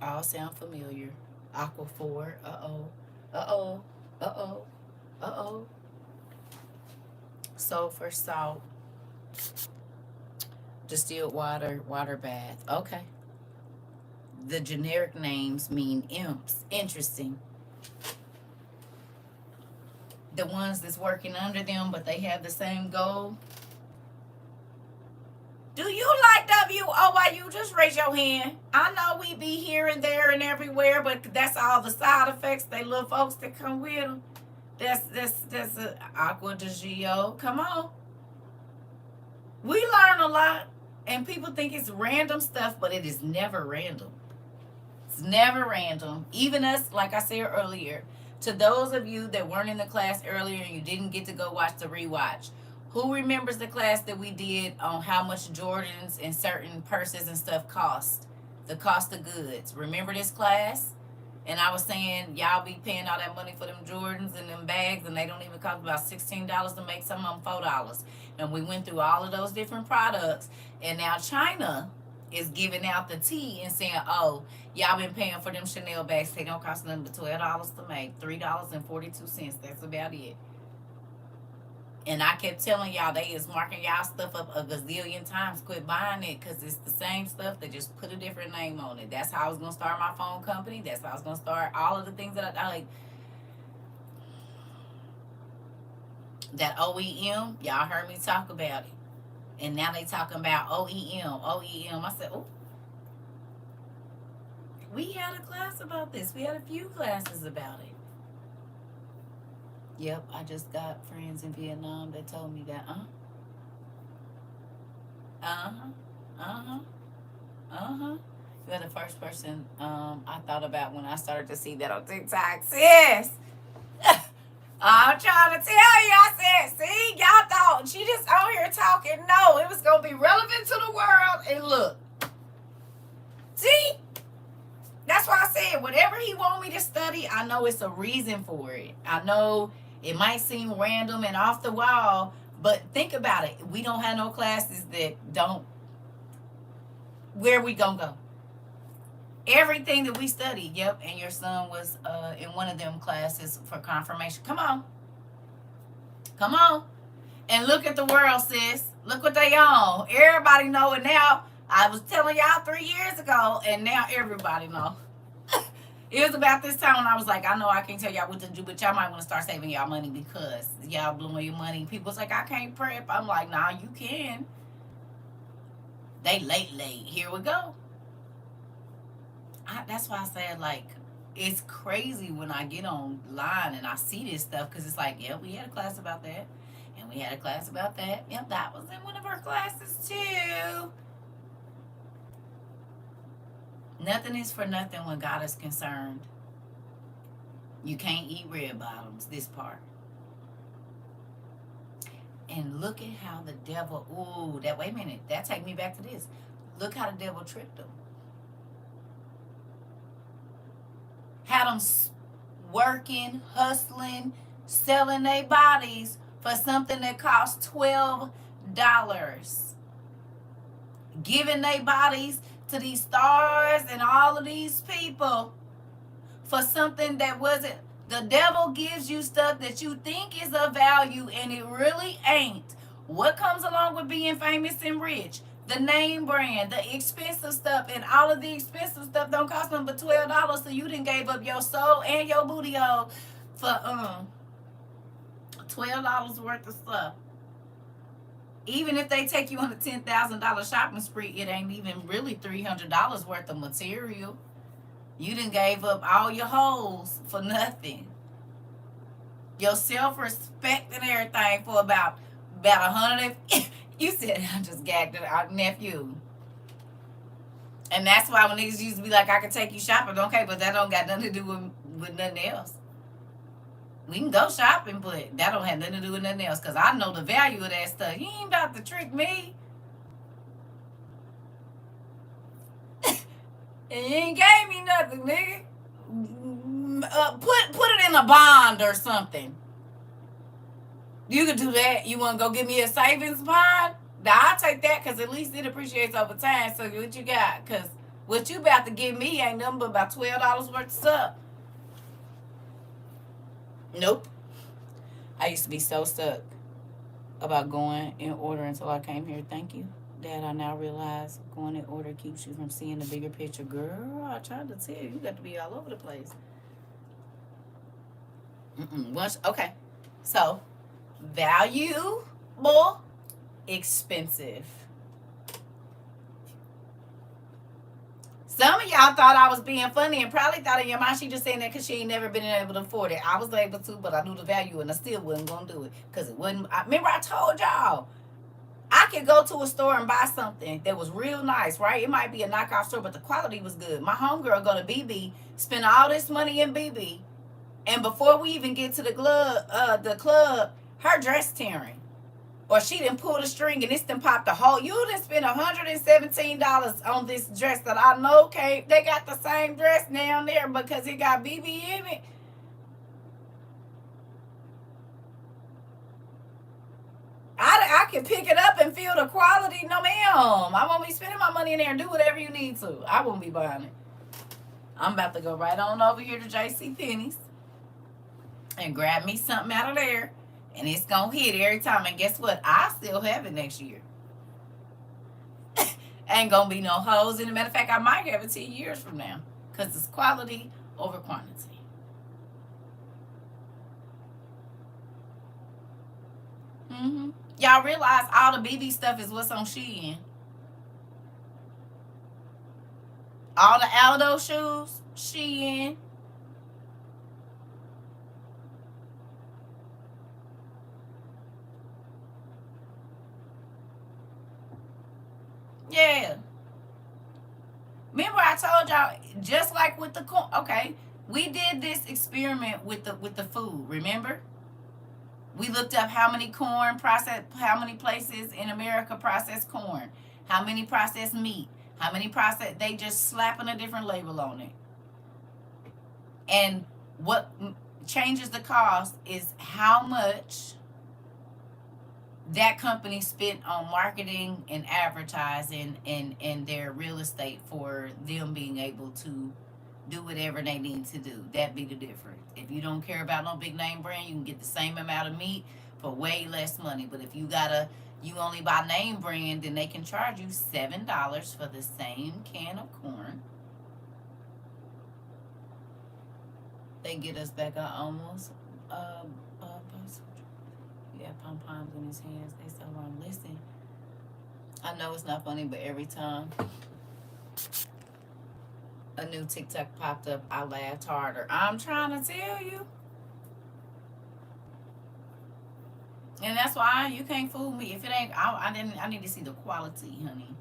All sound familiar. Aquaphor. Uh-oh. Uh-oh. Uh-oh. Uh-oh. Sulfur, salt, distilled water, water bath. Okay. The generic names mean imps. Interesting. The ones that's working under them, but they have the same goal. Do you like WOYU? Just raise your hand. I know we be here and there and everywhere, but that's all the side effects. They little folks that come with them. That's a aqua de Gio. Come on. We learn a lot, and people think it's random stuff, but it is never random. It's never random. Even us, like I said earlier, to those of you that weren't in the class earlier and you didn't get to go watch the rewatch, who remembers the class that we did on how much Jordans and certain purses and stuff cost? The cost of goods. Remember this class? And I was saying, y'all be paying all that money for them Jordans and them bags, and they don't even cost about $16 to make, some of them $4. And we went through all of those different products, and now China is giving out the tea and saying, oh, y'all been paying for them Chanel bags. They don't cost nothing but $12 to make, $3.42. That's about it. And I kept telling y'all, they is marking y'all stuff up a gazillion times. Quit buying it, because it's the same stuff. They just put a different name on it. That's how I was going to start my phone company. That's how I was going to start all of the things that I like. That OEM, y'all heard me talk about it. And now they talking about OEM. I said, oh. We had a class about this. We had a few classes about it. Yep, I just got friends in Vietnam that told me that. You're the first person I thought about when I started to see that on TikTok. Sis! I'm trying to tell you. I said, see, y'all thought she just out here talking. No, it was going to be relevant to the world. And look. See? That's why I said, whatever he want me to study, I know it's a reason for it. I know it might seem random and off the wall, but think about it. We don't have no classes that don't, where we gonna go? Everything that we studied, yep, and your son was in one of them classes for confirmation. Come on. Come on. And look at the world, sis. Look what they on. Everybody know it now. I was telling y'all 3 years ago, and now everybody know. It was about this time when I was like, I know I can't tell y'all what to do, but y'all might want to start saving y'all money because y'all blowing your money. People's like, I can't prep. I'm like, nah, you can. They late. Here we go. That's why I said, like, it's crazy when I get online and I see this stuff, because it's like, yeah, we had a class about that. And we had a class about that. Yep, that was in one of our classes too. Nothing is for nothing when God is concerned. You can't eat red bottoms, this part. And look at how the devil, wait a minute, that take me back to this. Look how the devil tricked them. Had them working, hustling, selling their bodies for something that cost $12. Giving their bodies to these stars and all of these people for something that wasn't. The devil gives you stuff that you think is of value and it really ain't. What comes along with being famous and rich? The name brand, the expensive stuff, and all of the expensive stuff don't cost them but $12, so you done gave up your soul and your booty hole for $12 worth of stuff. Even if they take you on a $10,000 shopping spree, it ain't even really $300 worth of material. You done gave up all your holes for nothing. Your self-respect and everything for about 100. You said I just gagged it out, nephew. And that's why when niggas used to be like, I can take you shopping, okay, but that don't got nothing to do with nothing else. We can go shopping, but that don't have nothing to do with nothing else. Because I know the value of that stuff. You ain't about to trick me. And you ain't gave me nothing, nigga. Put it in a bond or something. You could do that. You want to go give me a savings bond? Now, I'll take that because at least it appreciates over time. So what you got? Because what you about to give me ain't nothing but about $12 worth of stuff. Nope. I used to be so stuck about going in order until I came here. Thank you, Dad. I now realize going in order keeps you from seeing the bigger picture. Girl, I tried to tell you, you got to be all over the place. Okay. So, valuable, expensive. Some of y'all thought I was being funny and probably thought in your mind she just saying that because she ain't never been able to afford it. I was able to, but I knew the value and I still wasn't going to do it because it wasn't. Remember I told y'all, I could go to a store and buy something that was real nice, right? It might be a knockoff store, but the quality was good. My homegirl go to BB, spend all this money in BB, and before we even get to the club, her dress tearing. Or she didn't pull the string and this done popped the hole. You done spent $117 on this dress that I know came. They got the same dress down there because it got BB in it. I can pick it up and feel the quality. No, ma'am. I won't be spending my money in there and do whatever you need to. I won't be buying it. I'm about to go right on over here to JCPenney's and grab me something out of there. And it's going to hit every time. And guess what? I still have it next year. Ain't going to be no holes in it. Matter of fact, I might have it 10 years from now. Because it's quality over quantity. Y'all realize all the BB stuff is what's on Shein. All the Aldo shoes, Shein. Yeah. Remember I told y'all, just like with the corn. Okay, we did this experiment with the food. Remember, we looked up how many places in America process corn, how many process meat, how many process. They just slapping a different label on it. And what changes the cost is how much that company spent on marketing and advertising and their real estate for them being able to do whatever they need to do. That be the difference. If you don't care about no big name brand, you can get the same amount of meat for way less money. But if you only buy name brand, then they can charge you $7 for the same can of corn. They get us back our almost yeah, pom-poms in his hands. They so wrong. Listen, I know it's not funny, but every time a new TikTok popped up, I laughed harder. I'm trying to tell you. And that's why you can't fool me. If it ain't, I need to see the quality, honey.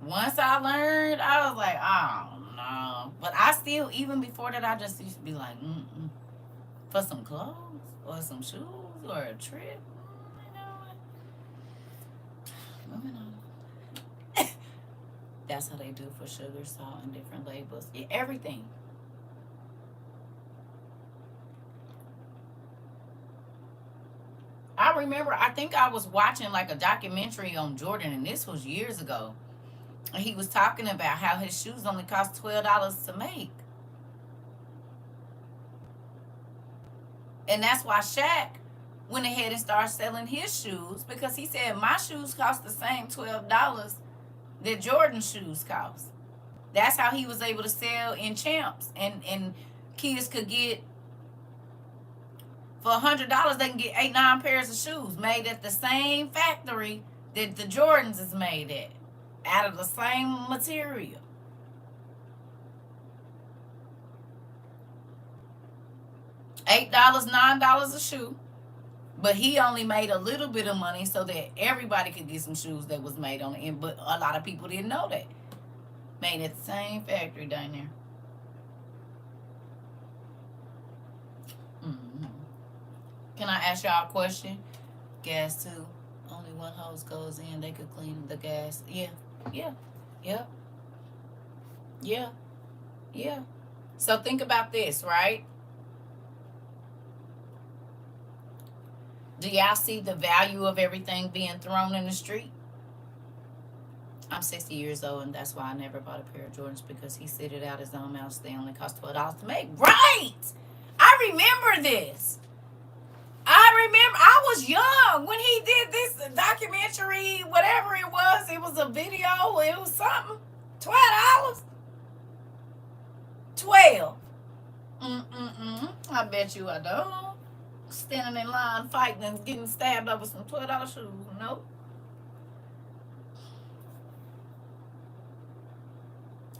Once I learned, I was like, oh no. But I still, even before that, I just used to be like, for some clothes or some shoes or a trip. You know what? Moving on. That's how they do for sugar, salt, and different labels. Yeah, everything. I remember, I think I was watching like a documentary on Jordan, and this was years ago. And he was talking about how his shoes only cost $12 to make. And that's why Shaq went ahead and started selling his shoes, because he said, my shoes cost the same $12 that Jordan's shoes cost. That's how he was able to sell in Champs, and kids could get For $100, they can get 8, 9 pairs of shoes made at the same factory that the Jordans is made at, out of the same material. $8, $9 a shoe. But he only made a little bit of money so that everybody could get some shoes that was made on it. But a lot of people didn't know that. Made at the same factory down there. Mm-hmm. Can I ask y'all a question? Gas too. Only one hose goes in. They could clean the gas. Yeah. Yeah. Yeah. Yeah. Yeah. So think about this, right? Do y'all see the value of everything being thrown in the street? I'm 60 years old, and that's why I never bought a pair of Jordans, because he said it out his own mouth. They only cost $12 to make. Right! I remember this. I was young when he did this documentary, whatever it was. It was a video. It was something. $12. 12. I bet you I don't. Standing in line fighting and getting stabbed over some $12 shoes. Nope.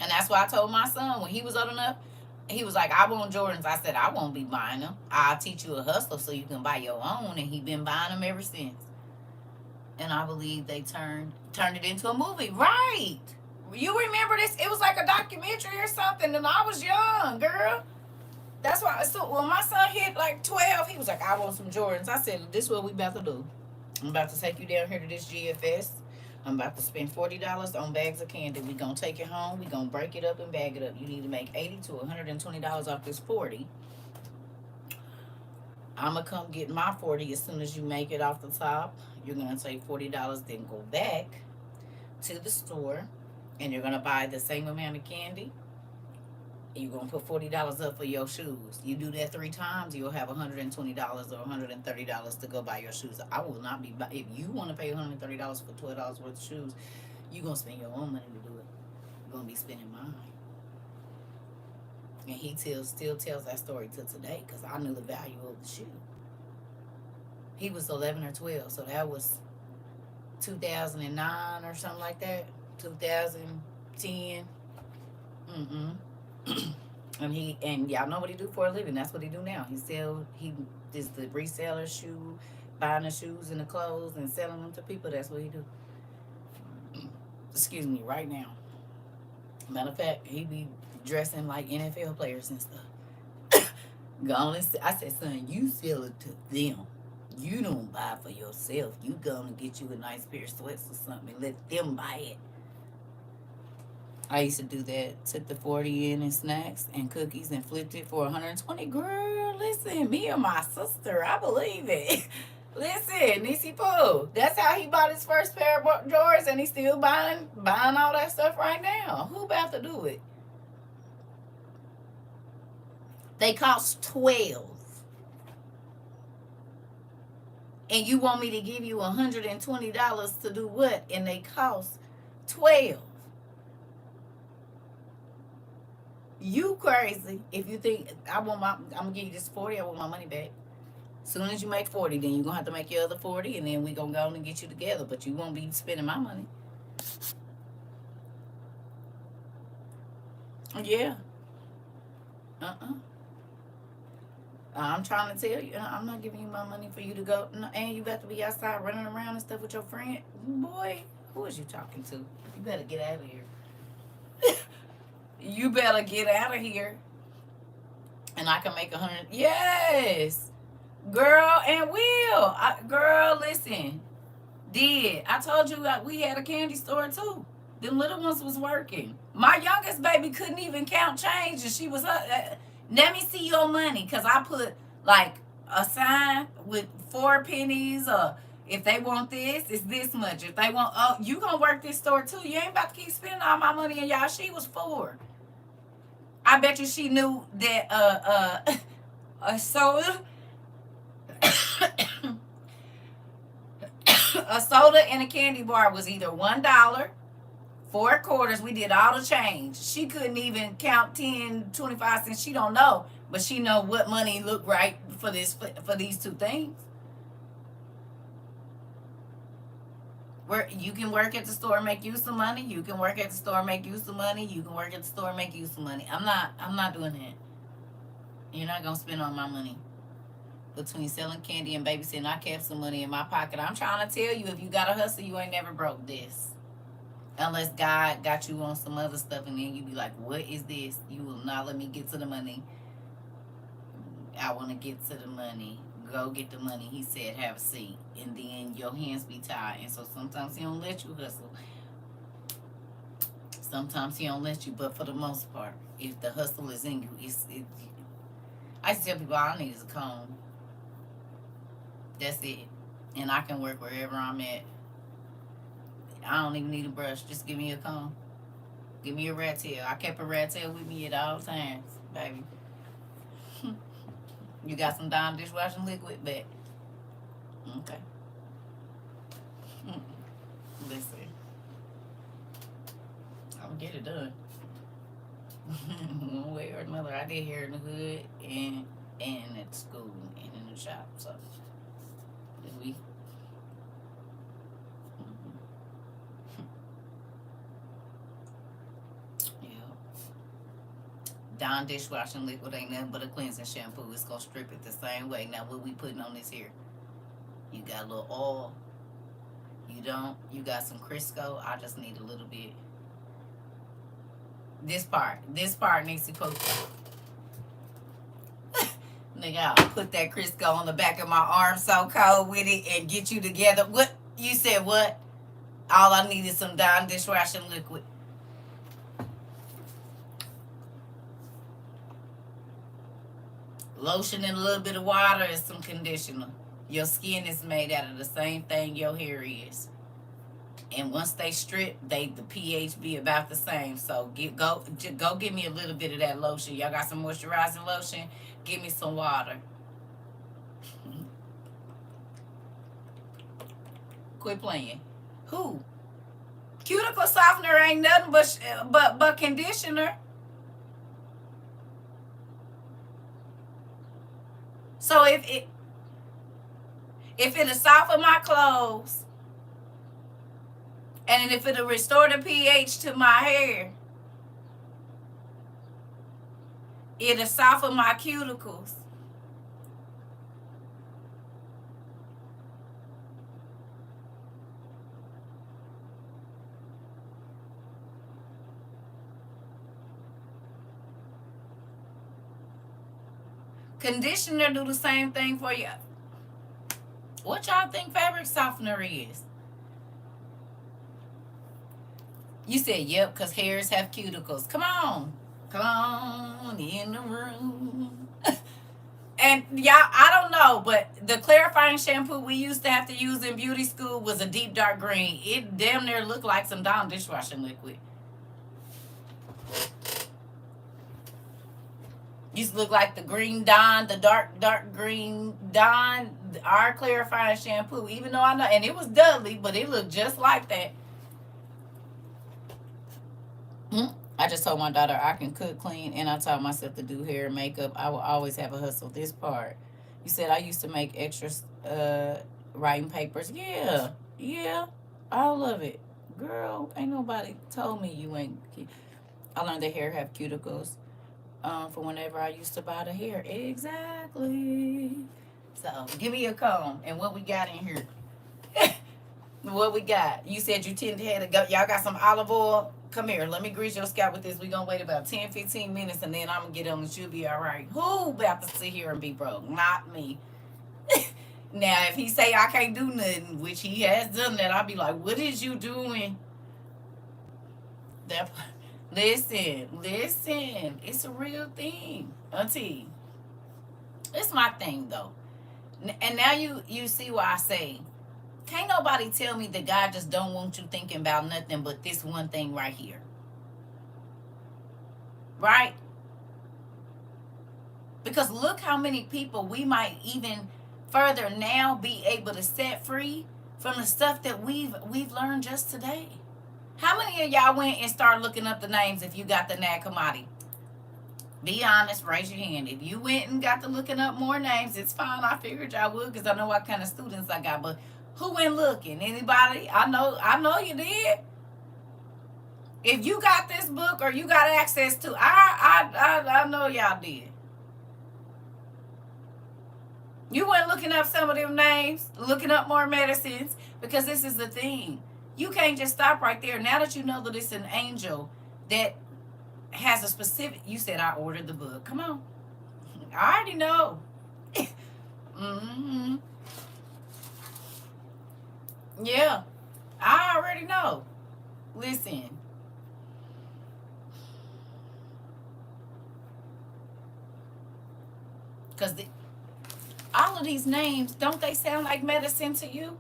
And that's why I told my son when he was old enough, he was like, I want Jordans. I said, I won't be buying them. I'll teach you a hustle so you can buy your own. And he been buying them ever since. And I believe they turned it into a movie. Right. You remember this? It was like a documentary or something. And I was young, girl. That's why. So when my son hit like 12, he was like, I want some Jordans. I said, this is what we about to do. I'm about to take you down here to this GFS. I'm about to spend $40 on bags of candy. We're going to take it home. We're going to break it up and bag it up. You need to make $80 to $120 off this $40. I'm going to come get my $40 as soon as you make it off the top. You're going to take $40, then go back to the store, and you're going to buy the same amount of candy. You're going to put $40 up for your shoes. You do that 3 times, you'll have $120 or $130 to go buy your shoes. I will not be, if you want to pay $130 for $12 worth of shoes, you're going to spend your own money to do it. You're going to be spending mine. And he still tells that story to today, because I knew the value of the shoe. He was 11 or 12, so that was 2009 or something like that. 2010. And y'all know what he do for a living. That's what he do now. He is the reseller shoe, buying the shoes and the clothes and selling them to people. That's what he do. Excuse me, right now. Matter of fact, he be dressing like NFL players and stuff. I said, son, you sell it to them. You don't buy for yourself. You gonna get you a nice pair of sweats or something and let them buy it. I used to do that. Took the 40 in and snacks and cookies and flipped it for 120. Girl, listen, me and my sister, I believe it. Listen, Nisi Pooh. That's how he bought his first pair of drawers, and he's still buying all that stuff right now. Who about to do it? They cost $12. And you want me to give you $120 to do what? And they cost $12. You crazy if you think I'm gonna give you this 40, I want my money back. As soon as you make 40, then you're gonna have to make your other 40, and then we're gonna go and get you together, but you won't be spending my money. Yeah. I'm trying to tell you, I'm not giving you my money for you to go. No, and you got to be outside running around and stuff with your friend. Boy, who is you talking to? You better get out of here. You better get out of here. And I can make 100. Yes. Girl, and will. Girl, listen. I told you that we had a candy store too. Them little ones was working. My youngest baby couldn't even count change, and she was let me see your money, because I put like a sign with 4 pennies, or if they want this, it's this much. If they want, oh, you gonna work this store too. You ain't about to keep spending all my money on y'all. She was 4. I bet you she knew that a soda a soda and a candy bar was either $1, 4 quarters. We did all the change. She couldn't even count 10, 25 cents. She don't know. but she know what money look right for these two things. Where you can work at the store and make you some money, you can work at the store and make you some money, you can work at the store and make you some money. I'm not doing that. You're not gonna spend all my money. Between selling candy and babysitting, I kept some money in my pocket. I'm trying to tell you, if you got a hustle, you ain't never broke this. Unless God got you on some other stuff, and then you be like, what is this? You will not let me get to the money. I want to get to the money. Go get the money. He said, have a seat. And then your hands be tied. And so sometimes he don't let you hustle. Sometimes he don't let you. But for the most part, if the hustle is in you, I used to tell people, all I need is a comb. That's it. And I can work wherever I'm at. I don't even need a brush. Just give me a comb. Give me a rat tail. I kept a rat tail with me at all times, baby. You got some Dawn dishwashing liquid, but okay. Listen, I'll get it done. One way or another. I did hair in the hood and at school and in the shop. So we. Dawn dishwashing liquid ain't nothing but a cleansing shampoo. It's gonna strip it the same way. Now what we putting on this here? You got a little oil. You don't. You got some Crisco. I just need a little bit. This part needs to put. Nigga, I'll put that Crisco on the back of my arm so cold with it and get you together. What? You said what? All I need is some Dawn dishwashing liquid. Lotion and a little bit of water and some conditioner. Your skin is made out of the same thing your hair is. And once they strip, the pH be about the same. So go give me a little bit of that lotion. Y'all got some moisturizing lotion? Give me some water. Quit playing. Who? Cuticle softener ain't nothing but conditioner. So if it'll soften my clothes, and if it'll restore the pH to my hair, it'll soften my cuticles. Conditioner do the same thing for you. What y'all think fabric softener is? You said, yep, because hairs have cuticles. Come on in the room. And y'all, I don't know, but the clarifying shampoo we used to have to use in beauty school was a deep dark green. It damn near looked like some Dawn dishwashing liquid. Used to look like the green Dawn, the dark green Dawn, our clarifying shampoo. Even though I know, and it was Dudley, but it looked just like that. I just told my daughter I can cook, clean, and I taught myself to do hair and makeup. I will always have a hustle. This part, you said I used to make extra writing papers. Yeah, all of it. Girl, ain't nobody told me you ain't. I learned that hair have cuticles. For whenever I used to buy the hair. Exactly. So, give me a comb. And what we got in here? What we got? You said you tend to have to go. Y'all got some olive oil? Come here. Let me grease your scalp with this. We're going to wait about 10, 15 minutes, and then I'm going to get on and she'll be all right. Who about to sit here and be broke? Not me. Now, if he say I can't do nothing, which he has done that, I'll be like, what is you doing? That Listen, it's a real thing, auntie. It's my thing though, and now you see why I say, can't nobody tell me that God just don't want you thinking about nothing but this one thing right here, right? Because look how many people we might even further now be able to set free from the stuff that we've learned just today. How many of y'all went and started looking up the names if you got the Nag Hammadi? Be honest, raise your hand. If you went and got to looking up more names, it's fine. I figured y'all would because I know what kind of students I got. But who went looking? Anybody? I know you did. If you got this book or you got access to, I know y'all did. You went looking up some of them names, looking up more medicines, because this is the thing. You can't just stop right there. Now that you know that it's an angel that has a specific, you said I ordered the book. Come on. I already know. hmm Yeah, I already know. Listen, because all of these names, don't they sound like medicine to you?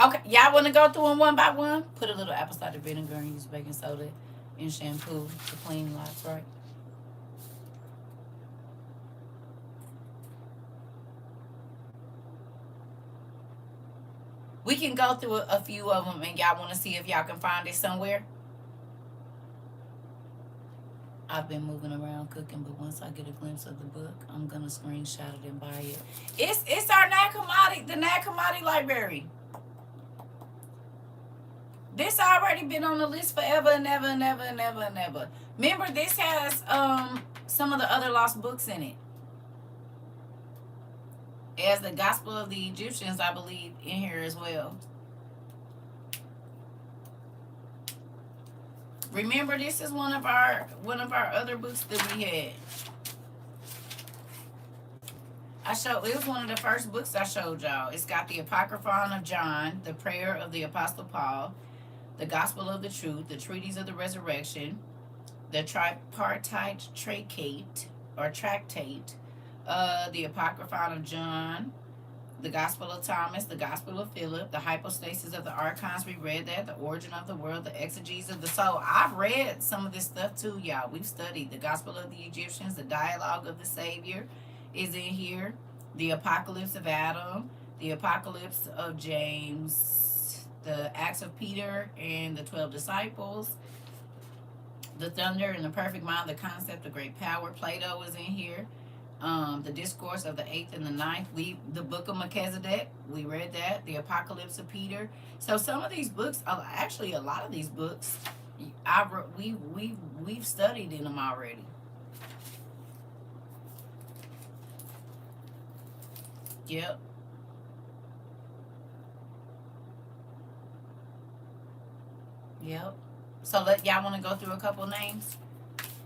Okay, y'all want to go through them one by one? Put a little apple cider vinegar and use baking soda and shampoo to clean lots, right? We can go through a few of them, and y'all want to see if y'all can find it somewhere. I've been moving around cooking, but once I get a glimpse of the book, I'm gonna screenshot it and buy it. It's our Nakamati, the Nakamati library. This already been on the list forever and ever and ever and ever and ever. Remember, this has some of the other lost books in it. It has the Gospel of the Egyptians, I believe, in here as well. Remember, this is one of our other books that we had. It was one of the first books I showed y'all. It's got the Apocryphon of John, the Prayer of the Apostle Paul, the Gospel of the Truth, the Treatise of the Resurrection, the Tripartite Tractate, the Apocryphon of John, the Gospel of Thomas, the Gospel of Philip, the Hypostasis of the Archons. We read that. The Origin of the World, the Exegesis of the Soul. I've read some of this stuff too, y'all. We've studied the Gospel of the Egyptians, the Dialogue of the Savior is in here, the Apocalypse of Adam, the Apocalypse of James, the Acts of Peter and the 12 disciples, the Thunder and the Perfect Mind, the Concept of Great Power. Plato is in here. The Discourse of the Eighth and the Ninth. The Book of Melchizedek. We read that. The Apocalypse of Peter. So some of these books, actually a lot of these books, we've studied in them already. Yep. Yep. So y'all want to go through a couple names,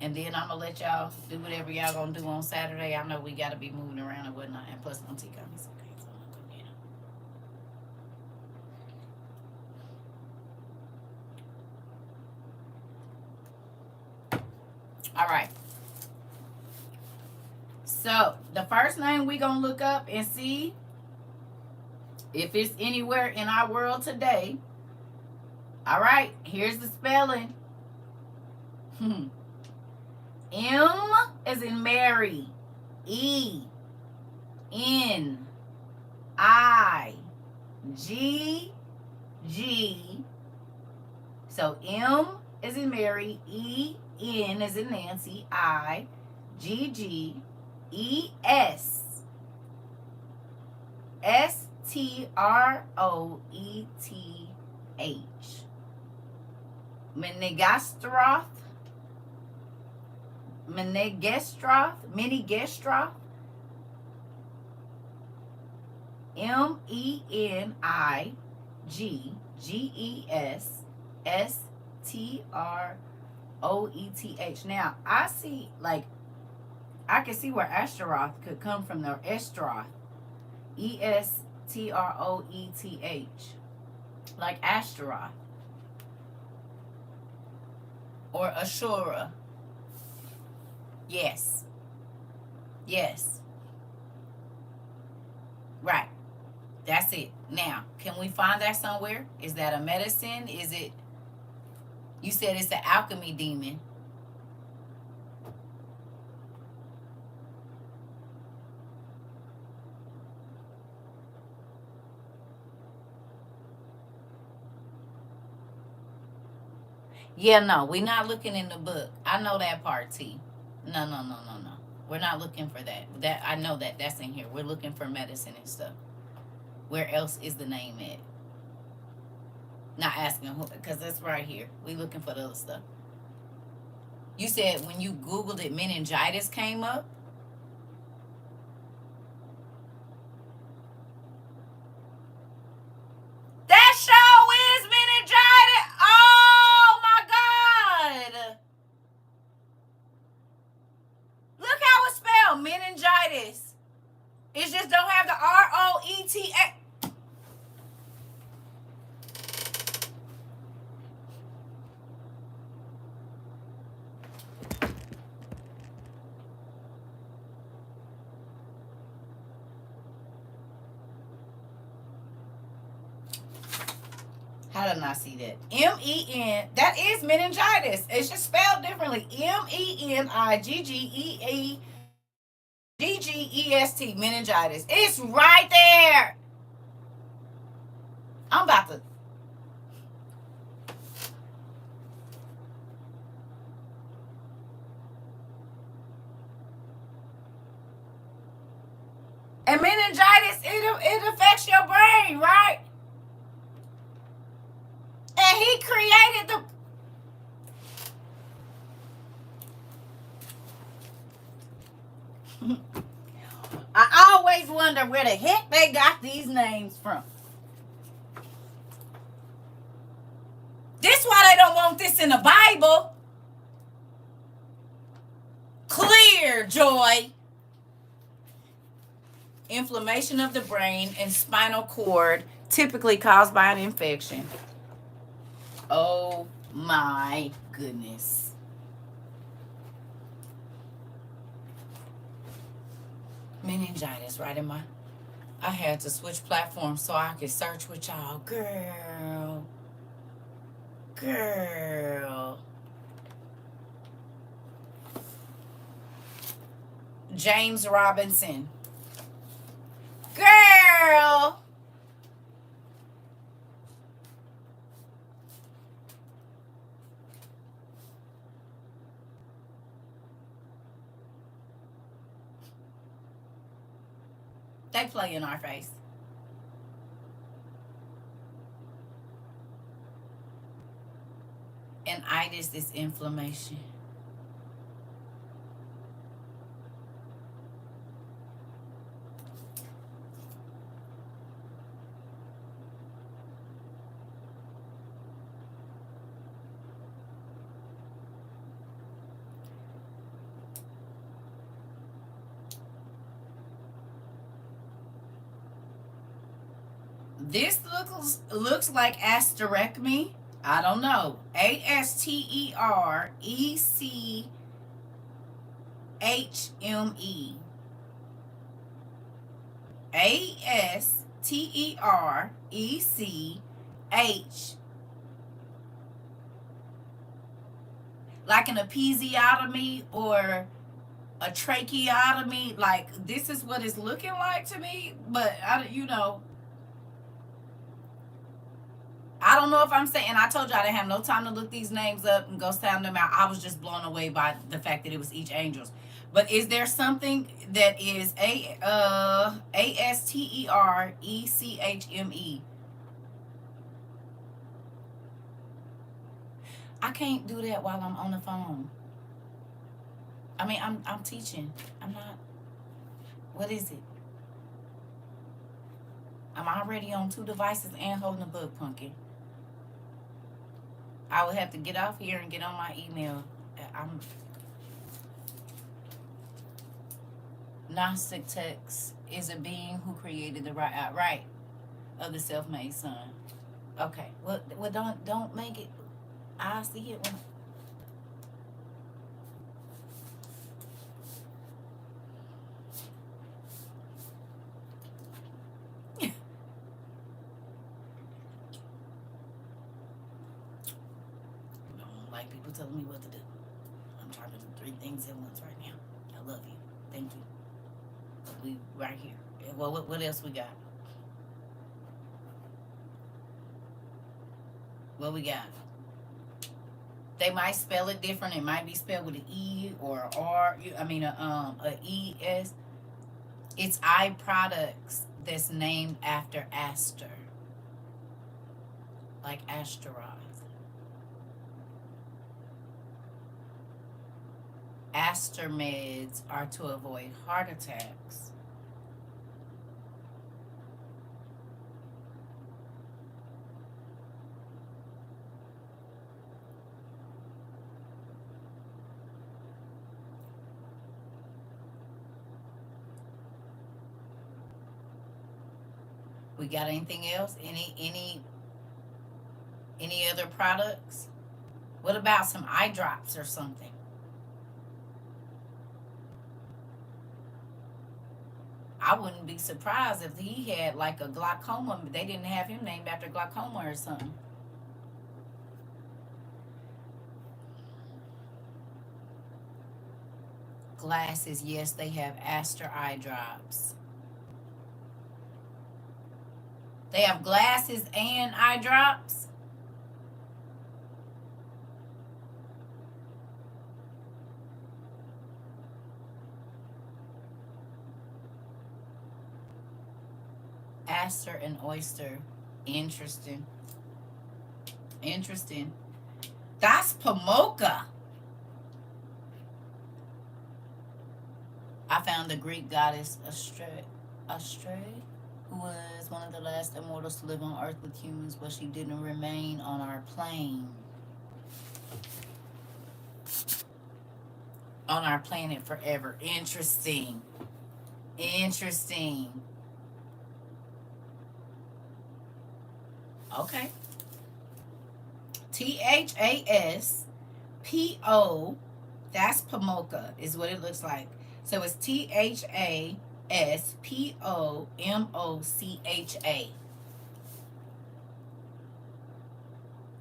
and then I'm gonna let y'all do whatever y'all gonna do on Saturday. I know we gotta be moving around and whatnot, and plus Auntie got me some things I want to get. All right. So the first name we gonna look up and see if it's anywhere in our world today. All right. Here's the spelling. M as in Mary. E N I G G. So M as in Mary, E N as in Nancy, I G G E S Stroeth. Menegastroth. Menegestroth. Menegestroeth. Now I see, like, I can see where Ashtaroth could come from there. Estroth. Estroeth. Like Ashtaroth. Or Ashura. Yes. Yes. Right. That's it. Now, can we find that somewhere? Is that a medicine? Is it, you said it's an alchemy demon. Yeah, no, we're not looking in the book. I know that part, T. No, no, no, no, no. We're not looking for that. That I know that that's in here. We're looking for medicine and stuff. Where else is the name at? Not asking who, because that's right here. We looking for the other stuff. You said when you Googled it, meningitis came up. That show is meningitis. Oh my God. Look how it's spelled, meningitis. It just don't have the ROETA. How did I see that? MEN. That is meningitis. It's just spelled differently. MENIGGEGGEST. Meningitis. It's right there. I'm about to. And meningitis, it affects your brain, right? And he created the. I always wonder where the heck they got these names from. This why they don't want this in the Bible. Clear, Joy. Inflammation of the brain and spinal cord, typically caused by an infection. Oh my goodness. Meningitis, right in my. I had to switch platforms so I could search with y'all. Girl. James Robinson. Girl. They play in our face. And itis is inflammation. This looks like asterectomy. I don't know. ASTERECHME. ASTERECH. Like an episiotomy or a tracheotomy. Like, this is what it's looking like to me. But, I don't know if I'm saying, I told you I didn't have no time to look these names up and go sound them out. I was just blown away by the fact that it was each angel's. But is there something that is ASTERECHME? I can't do that while I'm on the phone. I mean, I'm teaching. I'm not. What is it? I'm already on 2 devices and holding a book, Punky. I would have to get off here and get on my email. I'm Gnostic text is a being who created the right of the self-made son. Okay. Well, don't make it. I'll see it when. Like people telling me what to do. I'm trying to do 3 things at once right now. I love you. Thank you. But we right here. Well, what else we got? What we got? They might spell it different. It might be spelled with an E or a R. A ES. It's eye products that's named after Aster, like Asteroth. Aster meds are to avoid heart attacks. We got anything else? Any other products? What about some eye drops or something? I wouldn't be surprised if he had like a glaucoma. They didn't have him named after glaucoma or something. Glasses, yes, they have Aster eye drops. They have glasses and eye drops. Aster and oyster. Interesting. Interesting. That's Pomoka. I found the Greek goddess Astraea, who was one of the last immortals to live on Earth with humans, but she didn't remain on our plane. On our planet forever. Interesting. Interesting. Okay. THASPO. That's Pomoka, is what it looks like. So it's THASPOMOCHA.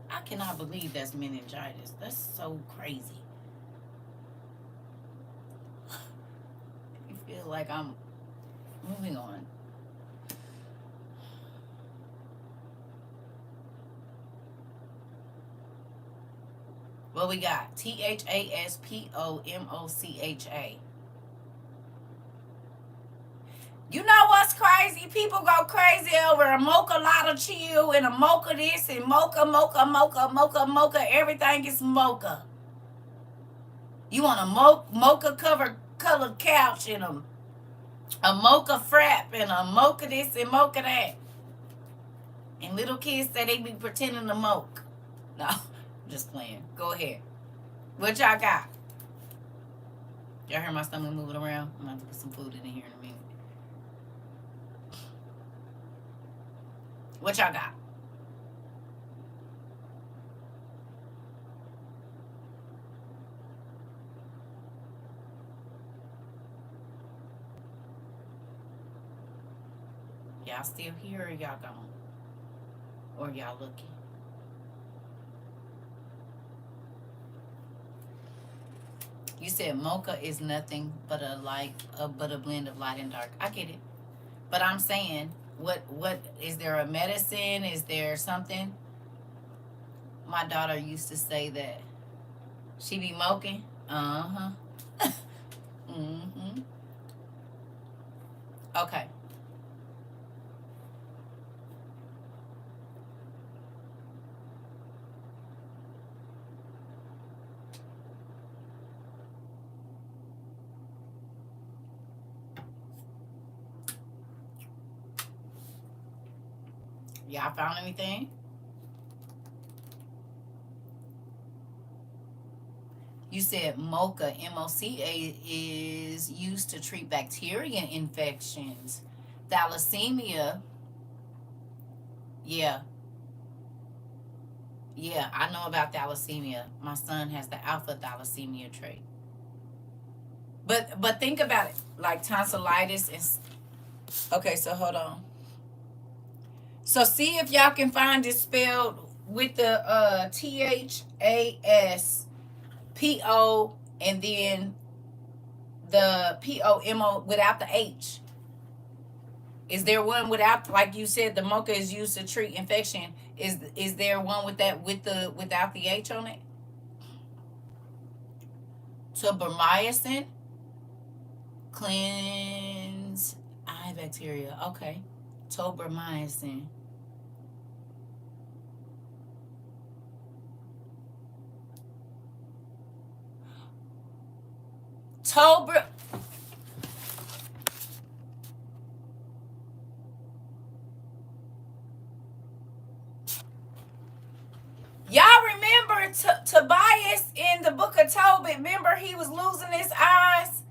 I cannot believe that's meningitis. That's so crazy. I feel like I'm moving on. What we got? THASPOMOCHA. You know what's crazy? People go crazy over a mocha lotto chill and a mocha this and mocha. Everything is mocha. You want a mocha colored couch and a mocha frap and a mocha this and mocha that. And little kids say they be pretending to mocha. No, just playing. Go ahead. What y'all got? Y'all hear my stomach moving around? I'm going to put some food in here in a minute. What y'all got? Y'all still here or y'all gone? Or y'all looking? You said mocha is nothing but a blend of light and dark. I get it. But I'm saying, what is there a medicine? Is there something? My daughter used to say that she be moking. Uh-huh. Mm-hmm. Okay. Y'all found anything? You said mocha, MOCA, is used to treat bacteria infections. Thalassemia, yeah. Yeah, I know about thalassemia. My son has the alpha thalassemia trait. But think about it, like tonsillitis is okay, so hold on. So see if y'all can find it spelled with the THASPO and then the POMO without the H. Is there one without, like you said, the mocha is used to treat infection? Is there one with that without the H on it? Tubermycin, cleanse eye bacteria. Okay. Tubermycin. Tober. Y'all remember Tobias in the book of Tobit? Remember he was losing his eyes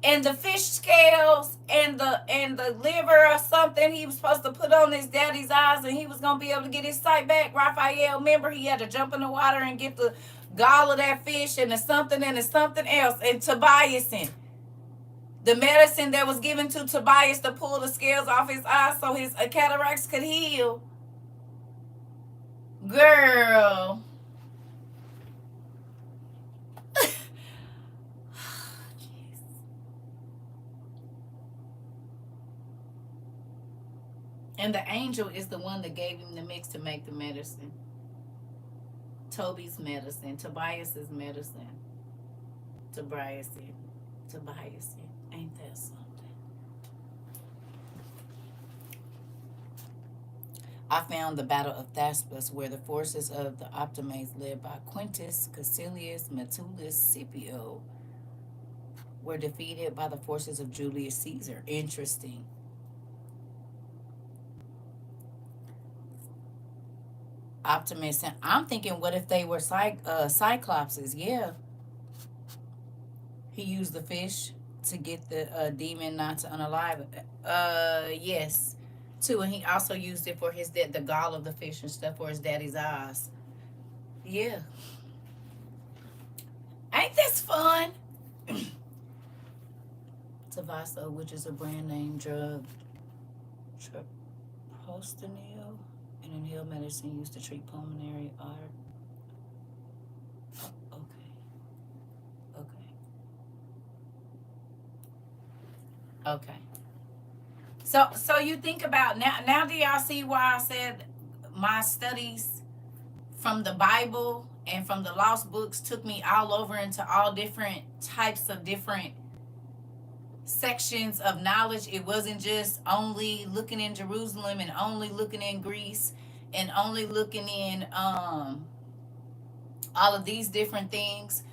and the fish scales and the liver or something he was supposed to put on his daddy's eyes and he was gonna be able to get his sight back. Raphael, remember he had to jump in the water and get the gall of that fish and the something and the something else. And Tobias, the medicine that was given to Tobias to pull the scales off his eyes so his cataracts could heal. Girl. And the angel is the one that gave him the mix to make the medicine. Toby's medicine, Tobias's medicine. Tobias. Tobias. Ain't that something? I found the Battle of Thespis, where the forces of the Optimates, led by Quintus Caecilius Metellus Scipio, were defeated by the forces of Julius Caesar. Interesting. Optimus, and I'm thinking, what if they were cyclopses? Yeah, he used the fish to get the demon not to unalive. Yes, too, and he also used it for his the gall of the fish and stuff for his daddy's eyes. Yeah, ain't this fun? Tavaso, which is a brand name drug, treprostinil, an inhaled medicine used to treat pulmonary artery. Okay, okay, okay. So you think about now. Now do y'all see why I said my studies from the Bible and from the lost books took me all over into all different types of different sections of knowledge. It wasn't just only looking in Jerusalem and only looking in Greece and only looking in all of these different things.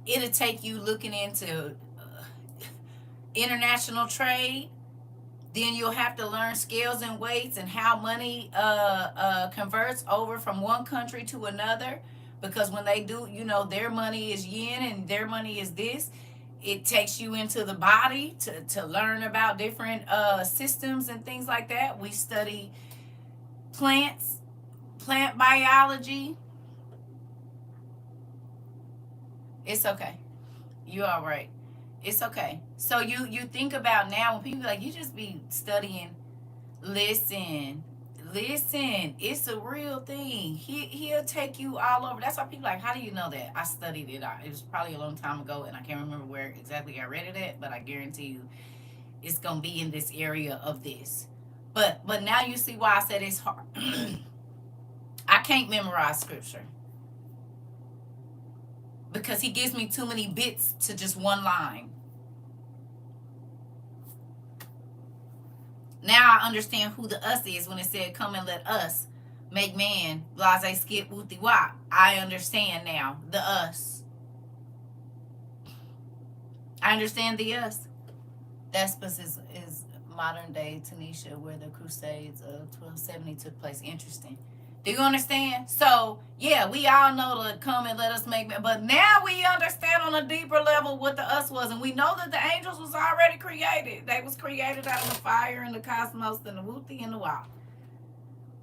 It'll take you looking into international trade. Then you'll have to learn scales and weights and how money converts over from one country to another, because when they do, their money is yen and their money is this. It takes you into the body to learn about different systems and things like that. We study plants, plant biology. It's okay. You all right. It's okay. So you think about now when people like, you just be studying. Listen, it's a real thing. He'll take you all over. That's why people like, how do you know that? I studied it. It was probably a long time ago, and I can't remember where exactly I read it at, but I guarantee you it's gonna be in this area of this. But now you see why I said it's hard. I can't memorize scripture because he gives me too many bits to just one line. Now I understand who the us is when it said, come and let us make man, blase skip wooty wop. I understand now the us. I understand the us. Thespis is modern day Tunisia, where the Crusades of 1270 took place. Interesting. Do you understand? So, yeah, we all know to come and let us make man. But now we understand on a deeper level what the us was. And we know that the angels was already created. They was created out of the fire and the cosmos and the wooty and the wild.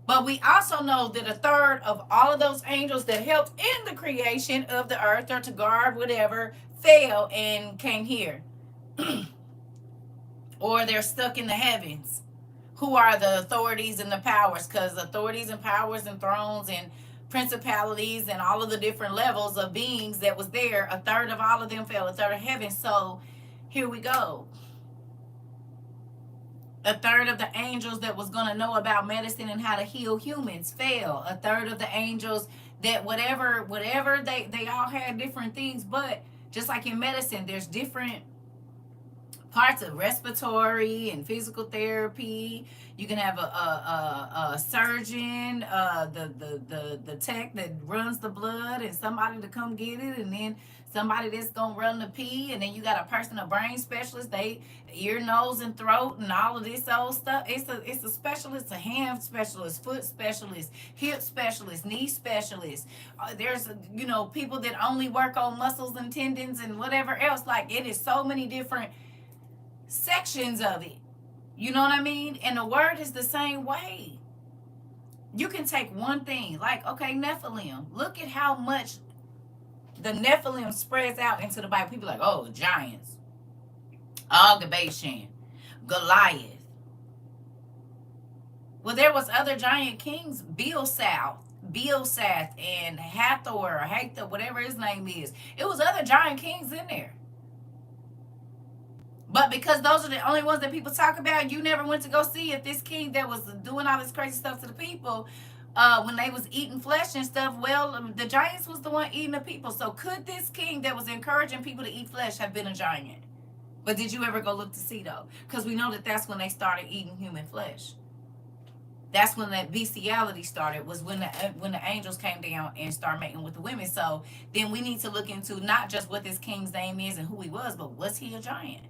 But we also know that a third of all of those angels that helped in the creation of the earth or to guard whatever fell and came here. Or they're stuck in the heavens. Who are the authorities and the powers? Because authorities and powers and thrones and principalities and all of the different levels of beings that was there, a third of all of them fell, a third of heaven. So here we go. A third of the angels that was going to know about medicine and how to heal humans fell. A third of the angels that whatever they all had different things, but just like in medicine, there's different parts of respiratory and physical therapy. You can have a surgeon, the tech that runs the blood, and somebody to come get it, and then somebody that's gonna run the pee, and then you got a person, a brain specialist, they ear, nose, and throat, and all of this old stuff. It's a specialist, a hand specialist, foot specialist, hip specialist, knee specialist. There's people that only work on muscles and tendons and whatever else. Like, it is so many different sections of it. You know what I mean? And the word is the same way. You can take one thing, like, okay, Nephilim. Look at how much the Nephilim spreads out into the Bible. People are like, oh, giants. Og-Bashan, Goliath. Well, there was other giant kings, Beelzeth, and Hathor, or Hathor, whatever his name is. It was other giant kings in there. But because those are the only ones that people talk about, you never went to go see if this king that was doing all this crazy stuff to the people, when they was eating flesh and stuff, well, the giants was the one eating the people. So could this king that was encouraging people to eat flesh have been a giant? But did you ever go look to see, though? Because we know that that's when they started eating human flesh. That's when that bestiality started, was when the angels came down and started mating with the women. So then we need to look into not just what this king's name is and who he was, but was he a giant?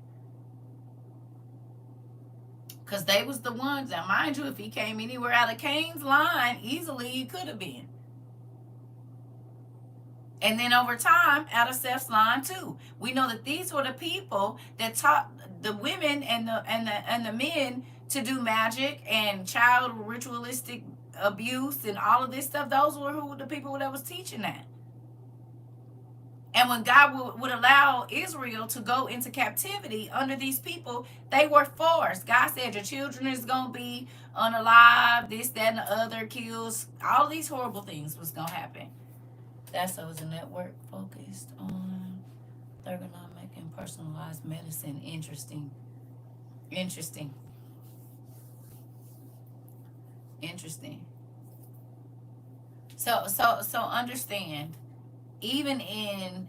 Because they was the ones, now mind you, if he came anywhere out of Cain's line, easily he could have been. And then over time, out of Seth's line too. We know that these were the people that taught the women and the men to do magic and child ritualistic abuse and all of this stuff. Those were the people that was teaching that. And when God would allow Israel to go into captivity under these people, they were forced. God said, your children is going to be unalive, this, that, and the other, kills. All these horrible things was going to happen. That's a network focused on ergonomic and personalized medicine. Interesting. So understand, even in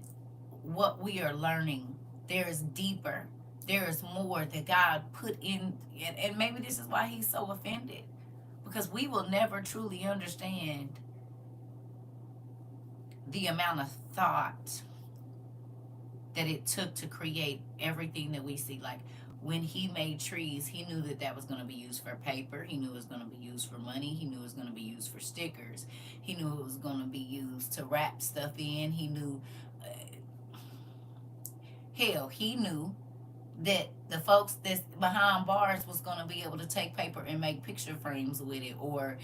what we are learning, there is deeper, there is more that God put in, and maybe this is why he's so offended, because we will never truly understand the amount of thought that it took to create everything that we see. Like, when he made trees, he knew that was going to be used for paper. He knew it was going to be used for money. He knew it was going to be used for stickers. He knew it was going to be used to wrap stuff in. He knew, he knew that the folks that's behind bars was going to be able to take paper and make picture frames with it. Or,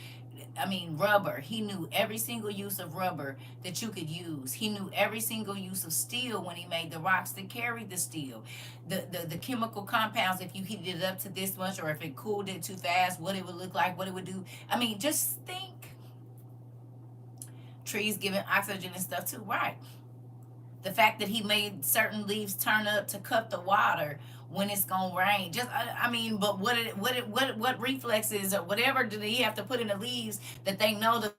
rubber. He knew every single use of rubber that you could use. He knew every single use of steel when he made the rocks that carried the steel. The chemical compounds, if you heated it up to this much, or if it cooled it too fast, what it would look like, what it would do. Just think. Trees giving oxygen and stuff too, right? The fact that he made certain leaves turn up to cut the water when it's gonna rain. But what reflexes or whatever did he have to put in the leaves that they know the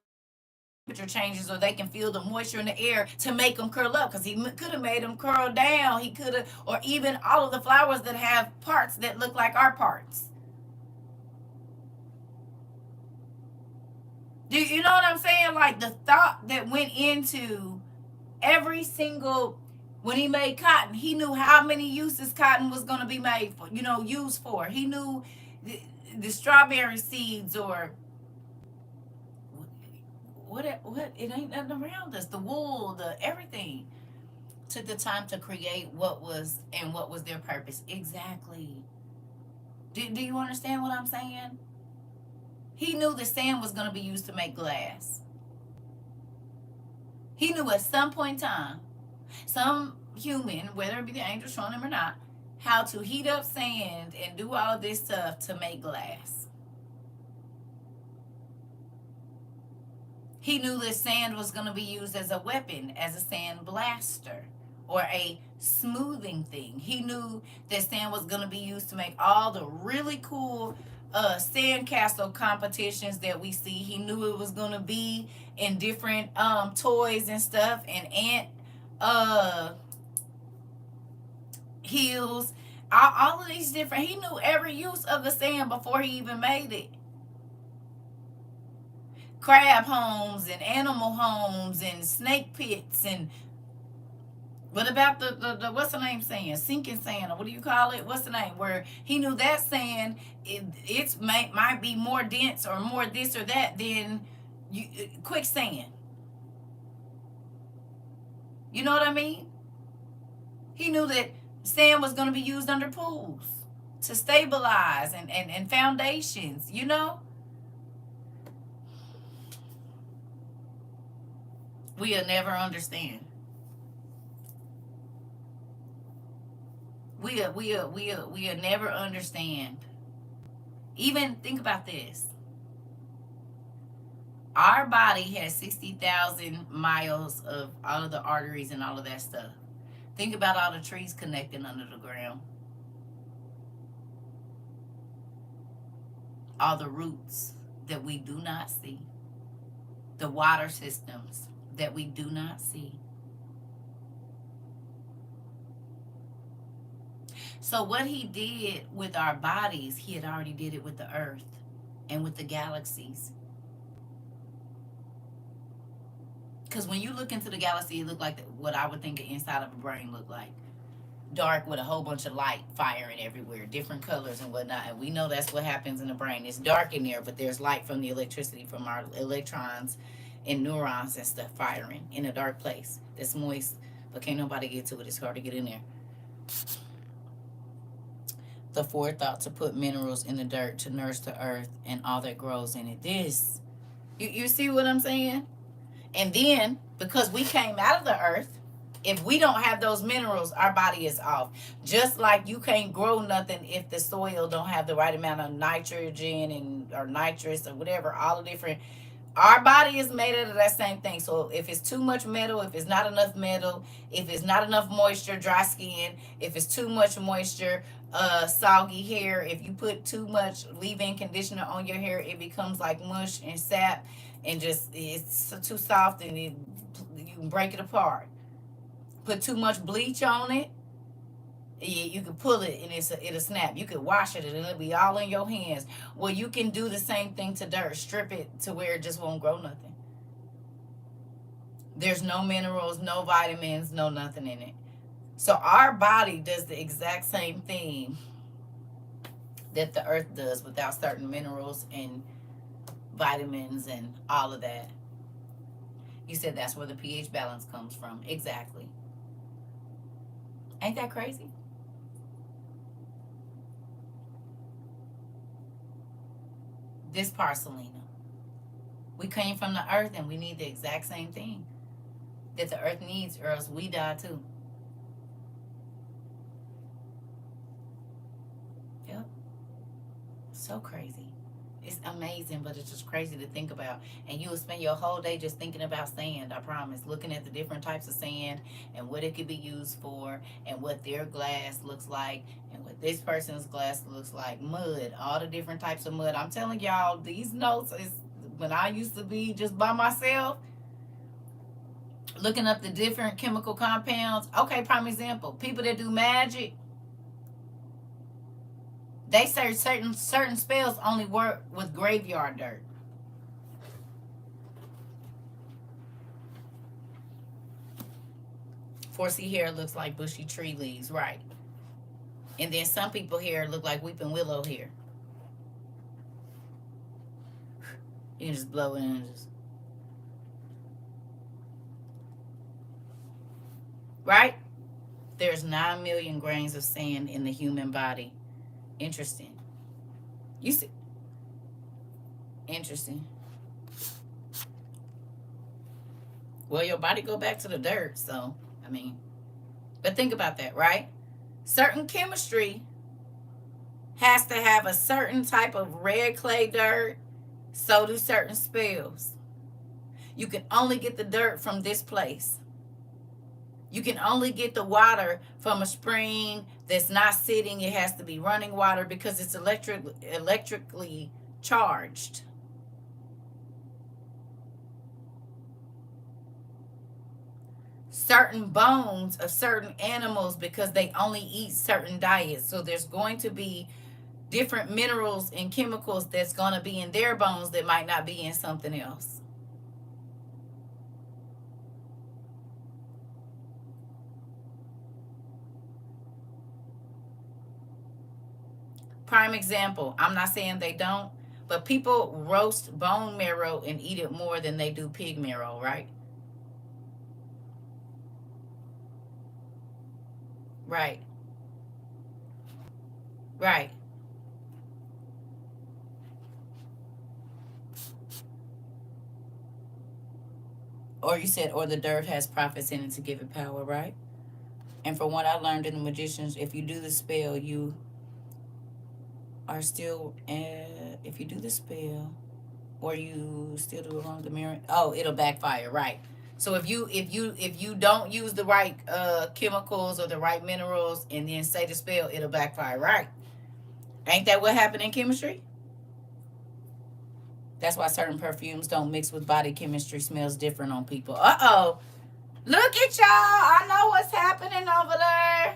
temperature changes, or they can feel the moisture in the air to make them curl up? Because he could have made them curl down. He could have, or even all of the flowers that have parts that look like our parts. Do you know what I'm saying? Like, the thought that went into every single, when he made cotton, he knew how many uses cotton was going to be made for, used for. He knew the strawberry seeds, or what it ain't nothing around us, the wool, the everything. Took the time to create what was their purpose. Exactly. Do you understand what I'm saying? He knew the sand was going to be used to make glass. He knew at some point in time, some human, whether it be the angel showing him or not, how to heat up sand and do all of this stuff to make glass. He knew that sand was going to be used as a weapon, as a sand blaster, or a smoothing thing. He knew that sand was going to be used to make all the really cool sandcastle competitions that we see. He knew it was gonna be in different toys and stuff, and ant uh hills, all of these different. He knew every use of the sand before he even made it. Crab homes and animal homes and snake pits. And what about the what's the name sand? Sinking sand, or what do you call it? What's the name? Where he knew that sand, it's might be more dense or more this or that than quicksand. You know what I mean? He knew that sand was going to be used under pools to stabilize and foundations, you know? We'll never understand. We'll never understand. Even think about this. Our body has 60,000 miles of all of the arteries and all of that stuff. Think about all the trees connecting under the ground. All the roots that we do not see. The water systems that we do not see. So what he did with our bodies, he had already did it with the earth and with the galaxies. Because when you look into the galaxy, it looked like what I would think the inside of a brain looked like. Dark with a whole bunch of light firing everywhere, different colors and whatnot. And we know that's what happens in the brain. It's dark in there, but there's light from the electricity from our electrons and neurons and stuff firing in a dark place. It's moist, but can't nobody get to it. It's hard to get in there. The forethought to put minerals in the dirt to nourish the earth and all that grows in it. This, you see what I'm saying? And then, because we came out of the earth, if we don't have those minerals, our body is off. Just like you can't grow nothing if the soil don't have the right amount of nitrogen and or nitrous or whatever, all the different. Our body is made out of that same thing. So if it's too much metal, if it's not enough metal, if it's not enough moisture, dry skin, if it's too much moisture, soggy hair, if you put too much leave-in conditioner on your hair, it becomes like mush and sap and just it's too soft and you can break it apart. Put too much bleach on it, you can pull it and it'll snap. You could wash it and it'll be all in your hands. Well, you can do the same thing to dirt. Strip it to where it just won't grow nothing. There's no minerals, no vitamins, no nothing in it. So our body does the exact same thing that the earth does without certain minerals and vitamins and all of that. You said that's where the pH balance comes from. Exactly. Ain't that crazy? This part, Selena. We came from the earth and we need the exact same thing that the earth needs, or else we die too. Yep. So crazy. It's amazing, but it's just crazy to think about. And you will spend your whole day just thinking about sand, I promise. Looking at the different types of sand and what it could be used for and what their glass looks like and what this person's glass looks like. Mud, all the different types of mud. I'm telling y'all, these notes is when I used to be just by myself, looking up the different chemical compounds. Okay, prime example. People that do magic, they say certain spells only work with graveyard dirt. Foresee hair looks like bushy tree leaves, right? And then some people hair look like weeping willow hair. You can just blow it and just, right? There's 9 million grains of sand in the human body. Interesting. You see, interesting. Well, your body go back to the dirt, so I mean, but think about that, right? Certain chemistry has to have a certain type of red clay dirt. So do certain spells. You can only get the dirt from this place. You can only get the water from a spring that's not sitting. It has to be running water because it's electrically charged. Certain bones of certain animals because they only eat certain diets. So there's going to be different minerals and chemicals that's going to be in their bones that might not be in something else. Prime example, I'm not saying they don't, but people roast bone marrow and eat it more than they do pig marrow, right? Right, right. Or you said, or the dirt has prophets in it to give it power, right? And from what I learned in the magicians, if you do the spell, you are still, if you do the spell, or you still do it wrong, the mirror, oh, it'll backfire, right? So if you don't use the right chemicals or the right minerals and then say the spell, it'll backfire, right? Ain't that what happened in chemistry? That's why certain perfumes don't mix with body chemistry. Smells different on people. Uh-oh. Look at y'all. I know what's happening over there.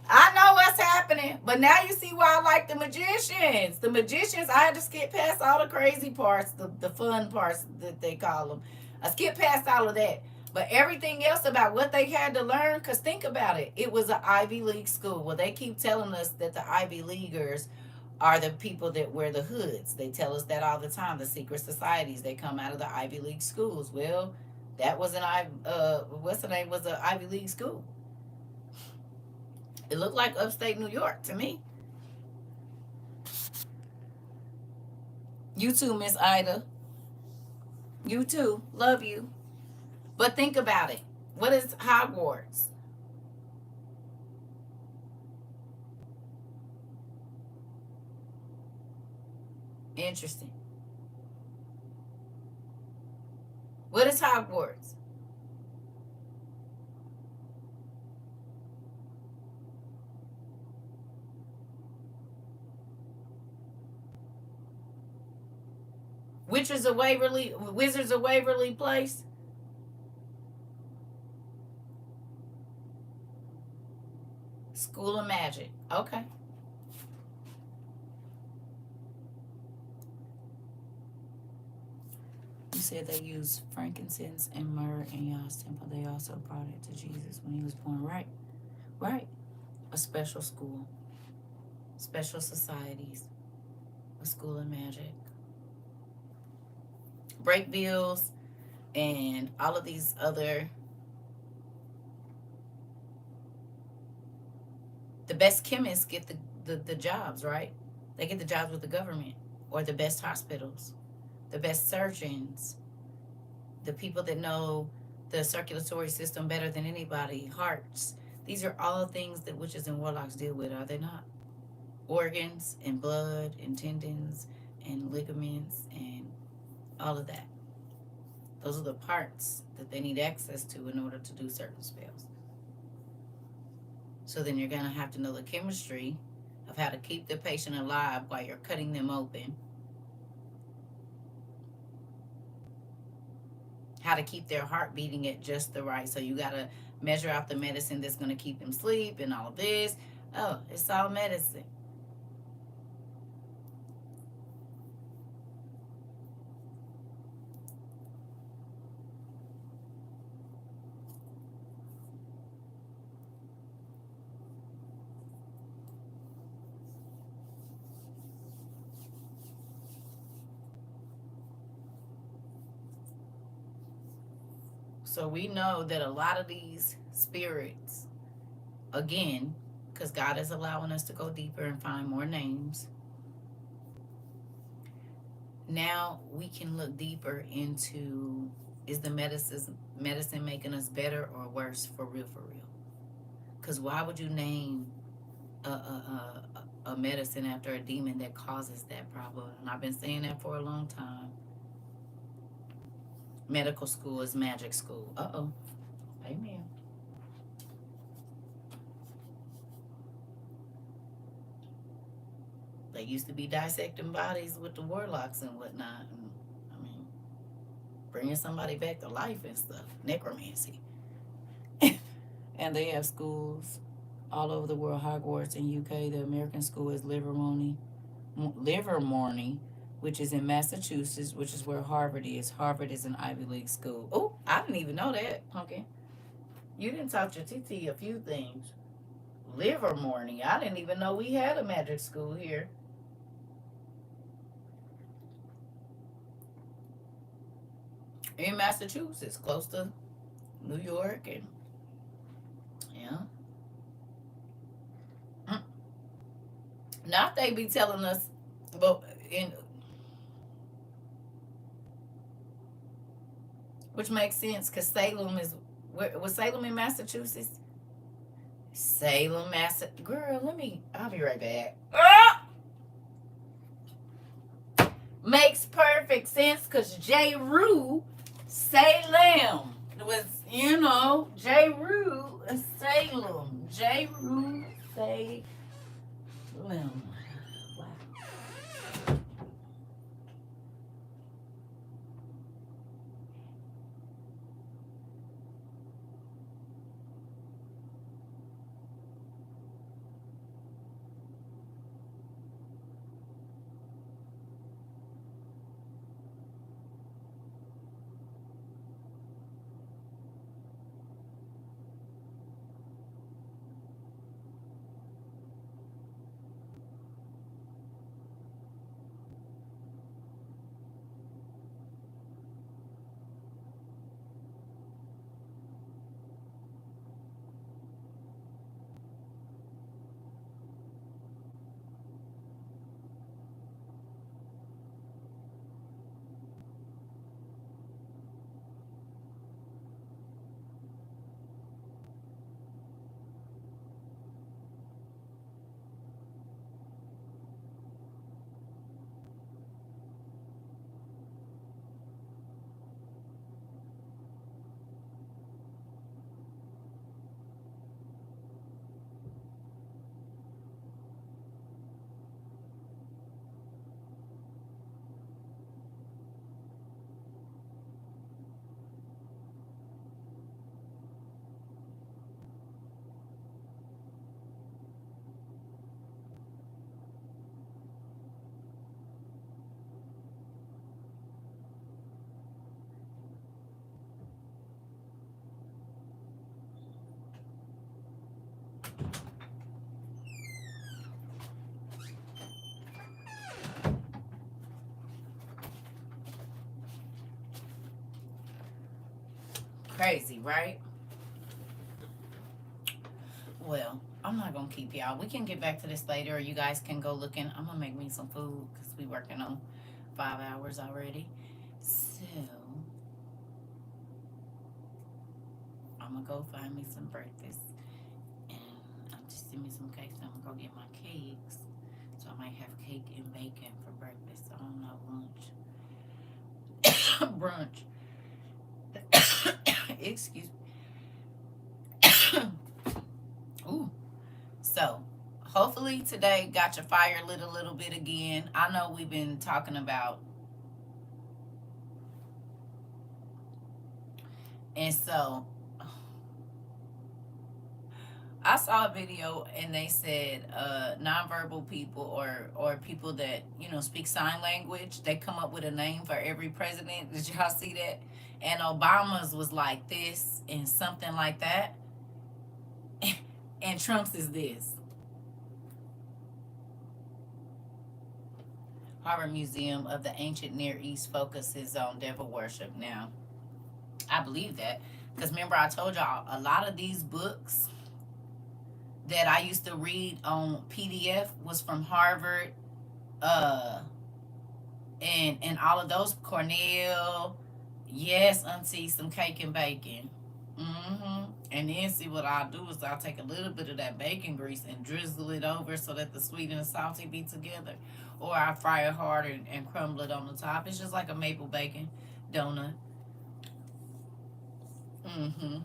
I know what's happening. But now you see why I like the magicians. The magicians, I had to skip past all the crazy parts, the fun parts that they call them. I skipped past all of that. But everything else about what they had to learn, because think about it, it was an Ivy League school. Well, they keep telling us that the Ivy Leaguers are the people that wear the hoods. They tell us that all the time. The secret societies, they come out of the Ivy League schools. Well, that was what's the name, was an Ivy League school. It looked like upstate New York to me. You too, Miss Ida. You too. Love you. But think about it. What is Hogwarts? Interesting. What is Hogwarts? Wizards of Waverly Place? School of Magic. Okay. You said they used frankincense and myrrh in y'all's temple. They also brought it to Jesus when he was born. Right. Right. A special school. Special societies. A school of magic. Break bills and all of these other, the best chemists get the jobs, right? They get the jobs with the government, or the best hospitals, the best surgeons, the people that know the circulatory system better than anybody, hearts. These are all things that witches and warlocks deal with, are they not? Organs and blood and tendons and ligaments and all of that. Those are the parts that they need access to in order to do certain spells. So then you're going to have to know the chemistry of how to keep the patient alive while you're cutting them open, how to keep their heart beating at just the right. So you got to measure out the medicine that's going to keep them asleep and all of this. Oh, it's all medicine. So we know that a lot of these spirits, again, because God is allowing us to go deeper and find more names, now we can look deeper into, is the medicine making us better or worse, for real, for real? Because why would you name a medicine after a demon that causes that problem? And I've been saying that for a long time. Medical school is magic school. Uh-oh. Amen. They used to be dissecting bodies with the warlocks and whatnot. And, I mean, bringing somebody back to life and stuff. Necromancy. And they have schools all over the world. Hogwarts in UK. The American school is Livermore, which is in Massachusetts, which is where Harvard is. Harvard is an Ivy League school. Oh, I didn't even know that, Pumpkin. You didn't taught your TT a few things. Livermore. I didn't even know we had a magic school here. In Massachusetts, close to New York, and yeah. Mm. Now they be telling us, but in which makes sense because Salem is was Salem in Massachusetts? Salem, Girl, I'll be right back. Makes perfect sense because J. Rue Salem was, J. Rue Salem. J. Rue Salem. Wow. Crazy, right? Well, I'm not gonna keep y'all. We can get back to this later, or you guys can go looking. I'm gonna make me some food because we working on 5 hours already. So I'm gonna go find me some breakfast, and I'm just send me some cakes. I'm gonna go get my cakes. So I might have cake and bacon for breakfast. I don't know, lunch, brunch. Excuse me. Ooh. So hopefully today got your fire lit a little bit again. I know we've been talking about, and so I saw a video and they said nonverbal people or people that speak sign language, they come up with a name for every president. Did y'all see that? And Obama's was like this and something like that, and Trump's is this. Harvard Museum of the Ancient Near East focuses on devil worship. Now, I believe that because remember I told y'all a lot of these books that I used to read on PDF was from Harvard, uh, and all of those Cornell. Yes, auntie, some cake and bacon. And then see what I'll do is I'll take a little bit of that bacon grease and drizzle it over so that the sweet and the salty be together. Or I fry it hard and crumble it on the top. It's just like a maple bacon donut. Mm-hmm.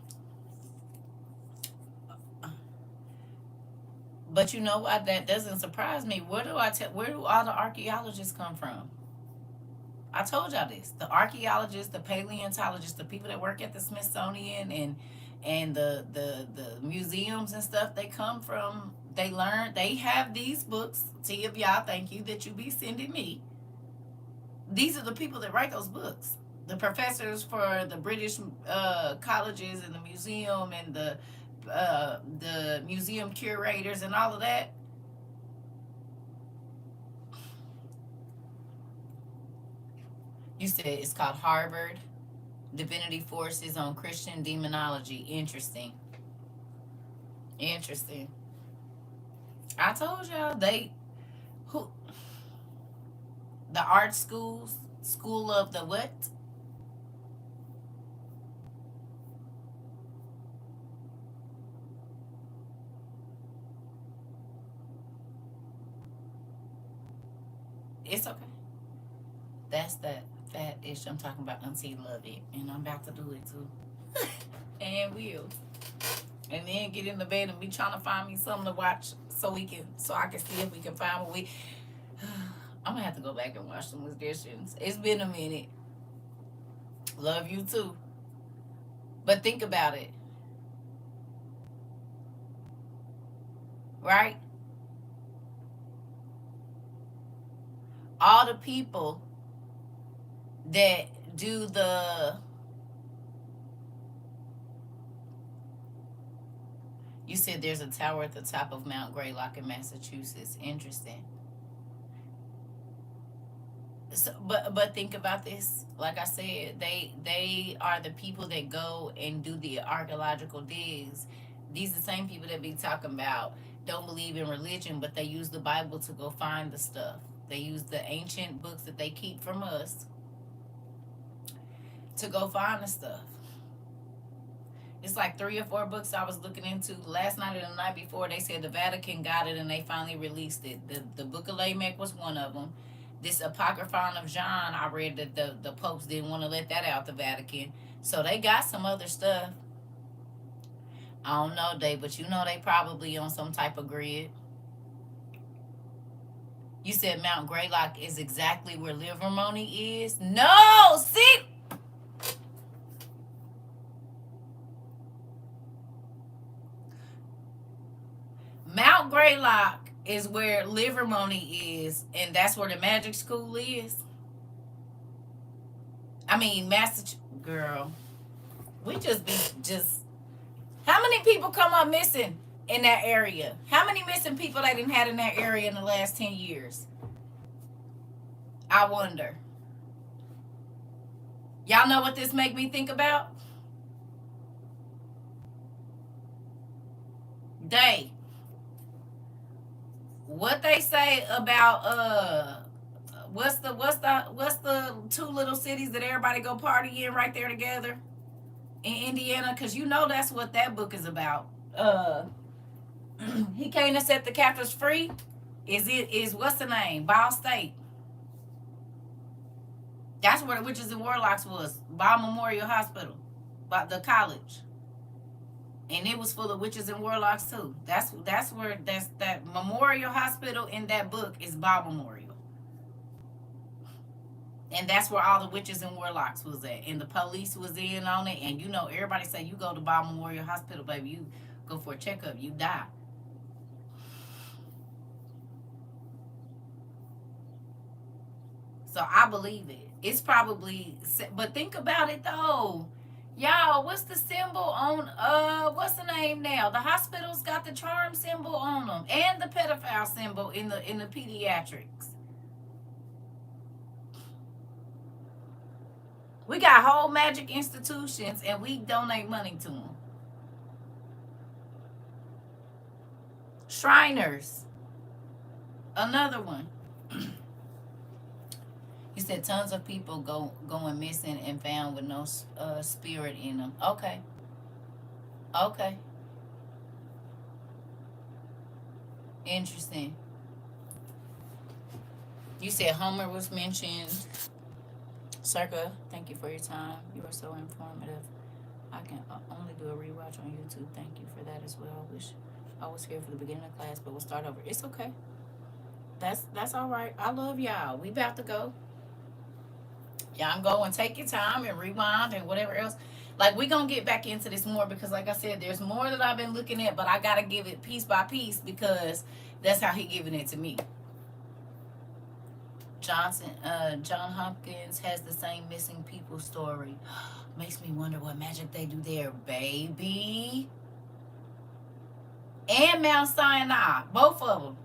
But you know what? That doesn't surprise me. Where do all the archaeologists come from? I told y'all this. The archaeologists, the paleontologists, the people that work at the Smithsonian and the museums and stuff, they come from, they learn, they have these books. See, if y'all, thank you that you be sending me. These are the people that write those books. The professors for the British colleges and the museum and the museum curators and all of that. You said it's called Harvard Divinity Forces on Christian Demonology. Interesting. Interesting. I told y'all they who the art schools, school of the what? It's okay. That's that fat ish I'm talking about. Auntie love it, and I'm about to do it too, and will. And then get in the bed and be trying to find me something to watch so I can see if we can find what we. I'm gonna have to go back and watch some auditions. It's been a minute. Love you too. But think about it, right? All the people that do the, you said there's a tower at the top of Mount Greylock in Massachusetts. Interesting. So, but think about this. Like I said, they are the people that go and do the archaeological digs. These are the same people that be talking about don't believe in religion, but they use the Bible to go find the stuff. They use the ancient books that they keep from us to go find the stuff. It's like 3 or 4 books I was looking into last night and the night before. They said the Vatican got it and they finally released it. The Book of Lamech was one of them. This Apocryphon of John, I read that the popes didn't want to let that out the Vatican. So they got some other stuff. I don't know, Dave, but you know they probably on some type of grid. You said Mount Greylock is exactly where Livermony is? No! See? Mount Greylock is where Livermony is, and that's where the magic school is. I mean, Massachusetts. Girl, we just be just. How many people come up missing in that area? How many missing people they didn't had in that area in the last 10 years? I wonder. Y'all know what this make me think about? They. What they say about what's the 2 little cities that everybody go party in right there together in Indiana? Cause you know that's what that book is about. Uh he came to set the captives free. Is what's the name? Ball State. That's where the witches and warlocks was. Ball Memorial Hospital. By the college. And it was full of witches and warlocks too. That's where that's that Memorial Hospital in that book is Ball Memorial. And that's where all the witches and warlocks was at. And the police was in on it. And you know, everybody say you go to Ball Memorial Hospital, baby, you go for a checkup, you die. So I believe it. It's probably, but think about it though. Y'all, what's the symbol on what's the name now? The hospitals got the charm symbol on them and the pedophile symbol in the pediatrics. We got whole magic institutions and we donate money to them. Shriners, another one. You said tons of people going missing and found with no spirit in them. Okay, okay, interesting. You said Homer was mentioned. Circa, thank you for your time. You were so informative. I can. do a rewatch on YouTube. Thank you for that as well. I wish I was here for the beginning of class, but we'll start over. It's okay. That's all right. I love y'all. We about to go. Y'all go and take your time and rewind and whatever else. Like, we gonna get back into this more because, like I said, there's more that I've been looking at, but I gotta give it piece by piece because that's how he giving it to me. John Hopkins has the same missing people story. Makes me wonder what magic they do there, baby. And Mount Sinai, both of them.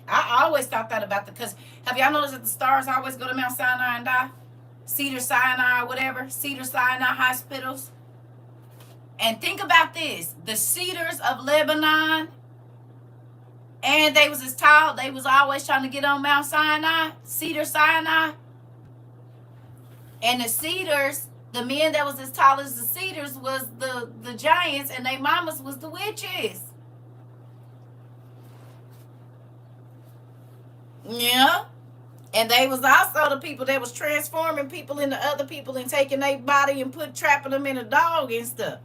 I always thought that about because have y'all noticed that the stars always go to Mount Sinai and die? Cedar Sinai or whatever, Cedar Sinai hospitals. And think about this: the cedars of Lebanon, and they was as tall. They was always trying to get on Mount Sinai, Cedar Sinai, and the cedars. The men that was as tall as the cedars was the giants, and their mamas was the witches. Yeah. And they was also the people that was transforming people into other people and taking their body and trapping them in a dog and stuff.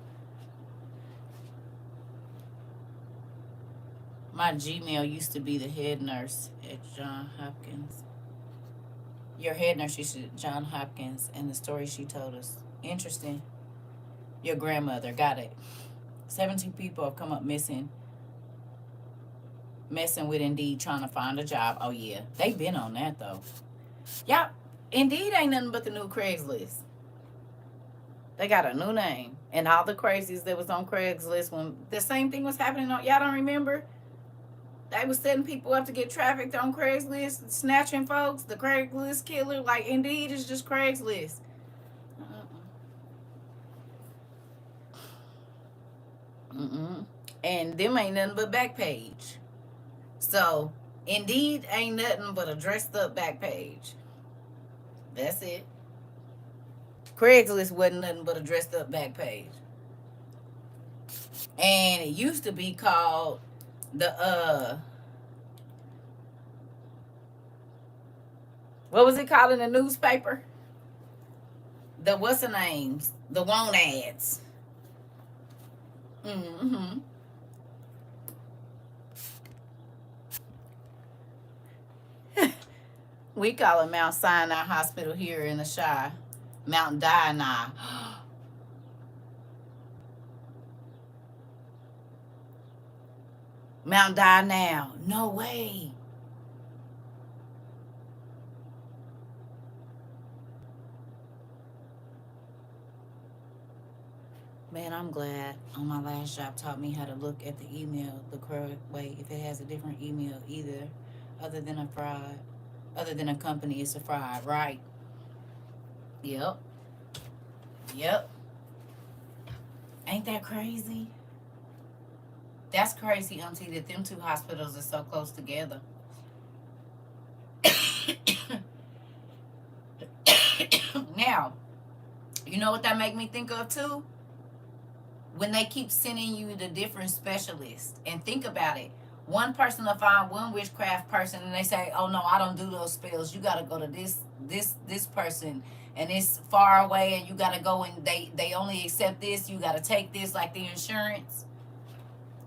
My Gmail used to be the head nurse at John Hopkins. Your head nurse used to John Hopkins and the story she told us. Interesting. Your grandmother. Got it. 17 people have come up missing. Messing with Indeed trying to find a job. Oh yeah, they been on that though. Y'all, Indeed ain't nothing but the new Craigslist. They got a new name, and all the crazies that was on Craigslist when the same thing was happening on. Y'all don't remember? They was setting people up to get trafficked on Craigslist, snatching folks. The Craigslist killer, like Indeed is just Craigslist. And them ain't nothing but Backpage. So, Indeed ain't nothing but a dressed up back page. That's it. Craigslist wasn't nothing but a dressed up back page. And it used to be called the, what was it called in the newspaper? The what's the names? The want ads. Mm-hmm. We call it Mount Sinai Hospital here in the Shire. Mount Sinai. Mount Sinai. No way. Man, I'm glad on my last job taught me how to look at the email the correct way. If it has a different email either, other than a fraud, other than a company, it's a fraud, right? Yep. Yep. Ain't that crazy? That's crazy, Auntie, that them two hospitals are so close together. Now, you know what that make me think of too? When they keep sending you the different specialists. And think about it. One person will find one witchcraft person and they say, oh no, I don't do those spells. You gotta go to this person and it's far away and you gotta go and they only accept this, you gotta take this, like the insurance.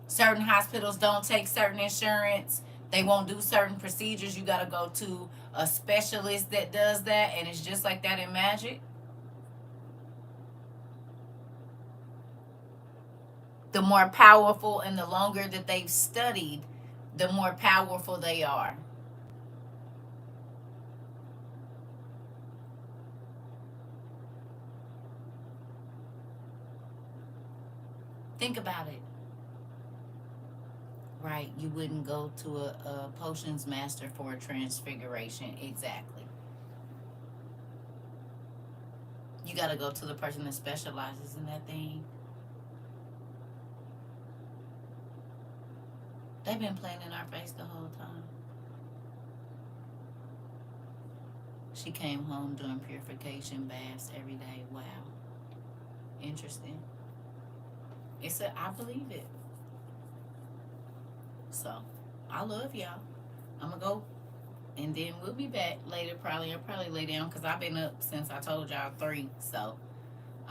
Certain hospitals don't take certain insurance. They won't do certain procedures. You gotta go to a specialist that does that, and it's just like that in magic. The more powerful and the longer that they've studied, the more powerful they are. Think about it. Right, you wouldn't go to a potions master for a transfiguration. Exactly. You got to go to the person that specializes in that thing. They've been playing in our face the whole time. She came home doing purification baths every day. Wow. Interesting. I believe it. So, I love y'all. I'm going to go. And then we'll be back later probably. I'll probably lay down because I've been up since I told y'all 3. So,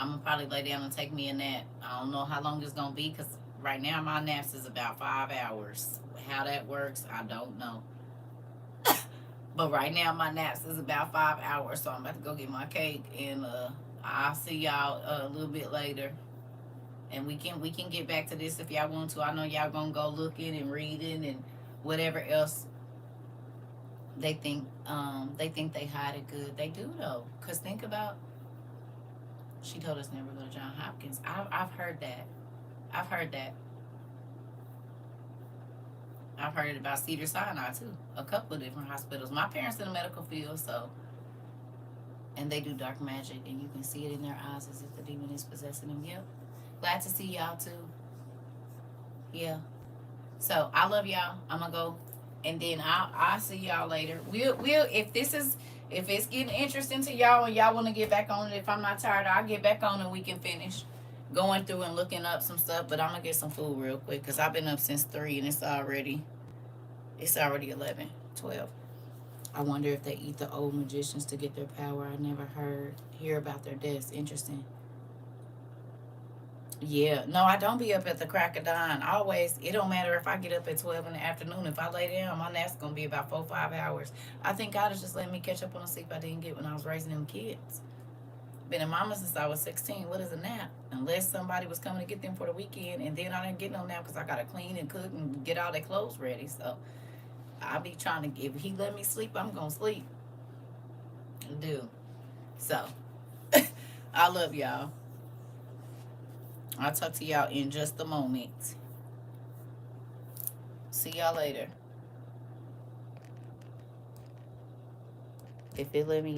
I'm gonna probably lay down and take me a nap. I don't know how long it's gonna be because right now my naps is about 5 hours. How that works, I don't know. But right now my naps is about 5 hours, so I'm about to go get my cake, and I'll see y'all a little bit later, and we can get back to this if y'all want to. I know y'all gonna go looking and reading and whatever else they think they hide it good. They do though, cause think about, she told us never go to John Hopkins. I've heard that. I've heard that. I've heard it about Cedar Sinai too. A couple of different hospitals. My parents in the medical field, so, and they do dark magic, and you can see it in their eyes as if the demon is possessing them. Yep. Glad to see y'all too. Yeah. So I love y'all. I'm gonna go, and then I'll see y'all later. We'll if it's getting interesting to y'all and y'all want to get back on it. If I'm not tired, I'll get back on and we can finish going through and looking up some stuff. But I'm gonna get some food real quick because I've been up since 3 and it's already 11, 12. I wonder if they eat the old magicians to get their power. I never hear about their deaths. Interesting. Yeah, no, I don't be up at the crack of dawn. Always, it don't matter if I get up at 12 in the afternoon. If I lay down, my nap's gonna be about 4, 5 hours. I think God is just letting me catch up on the sleep I didn't get when I was raising them kids. Been a mama since I was 16. What is a nap? Unless somebody was coming to get them for the weekend, and then I didn't get no nap because I gotta clean and cook and get all their clothes ready. So I be trying to. If he let me sleep, I'm gonna sleep. I do. So I love y'all. I'll talk to y'all in just a moment. See y'all later. If it let me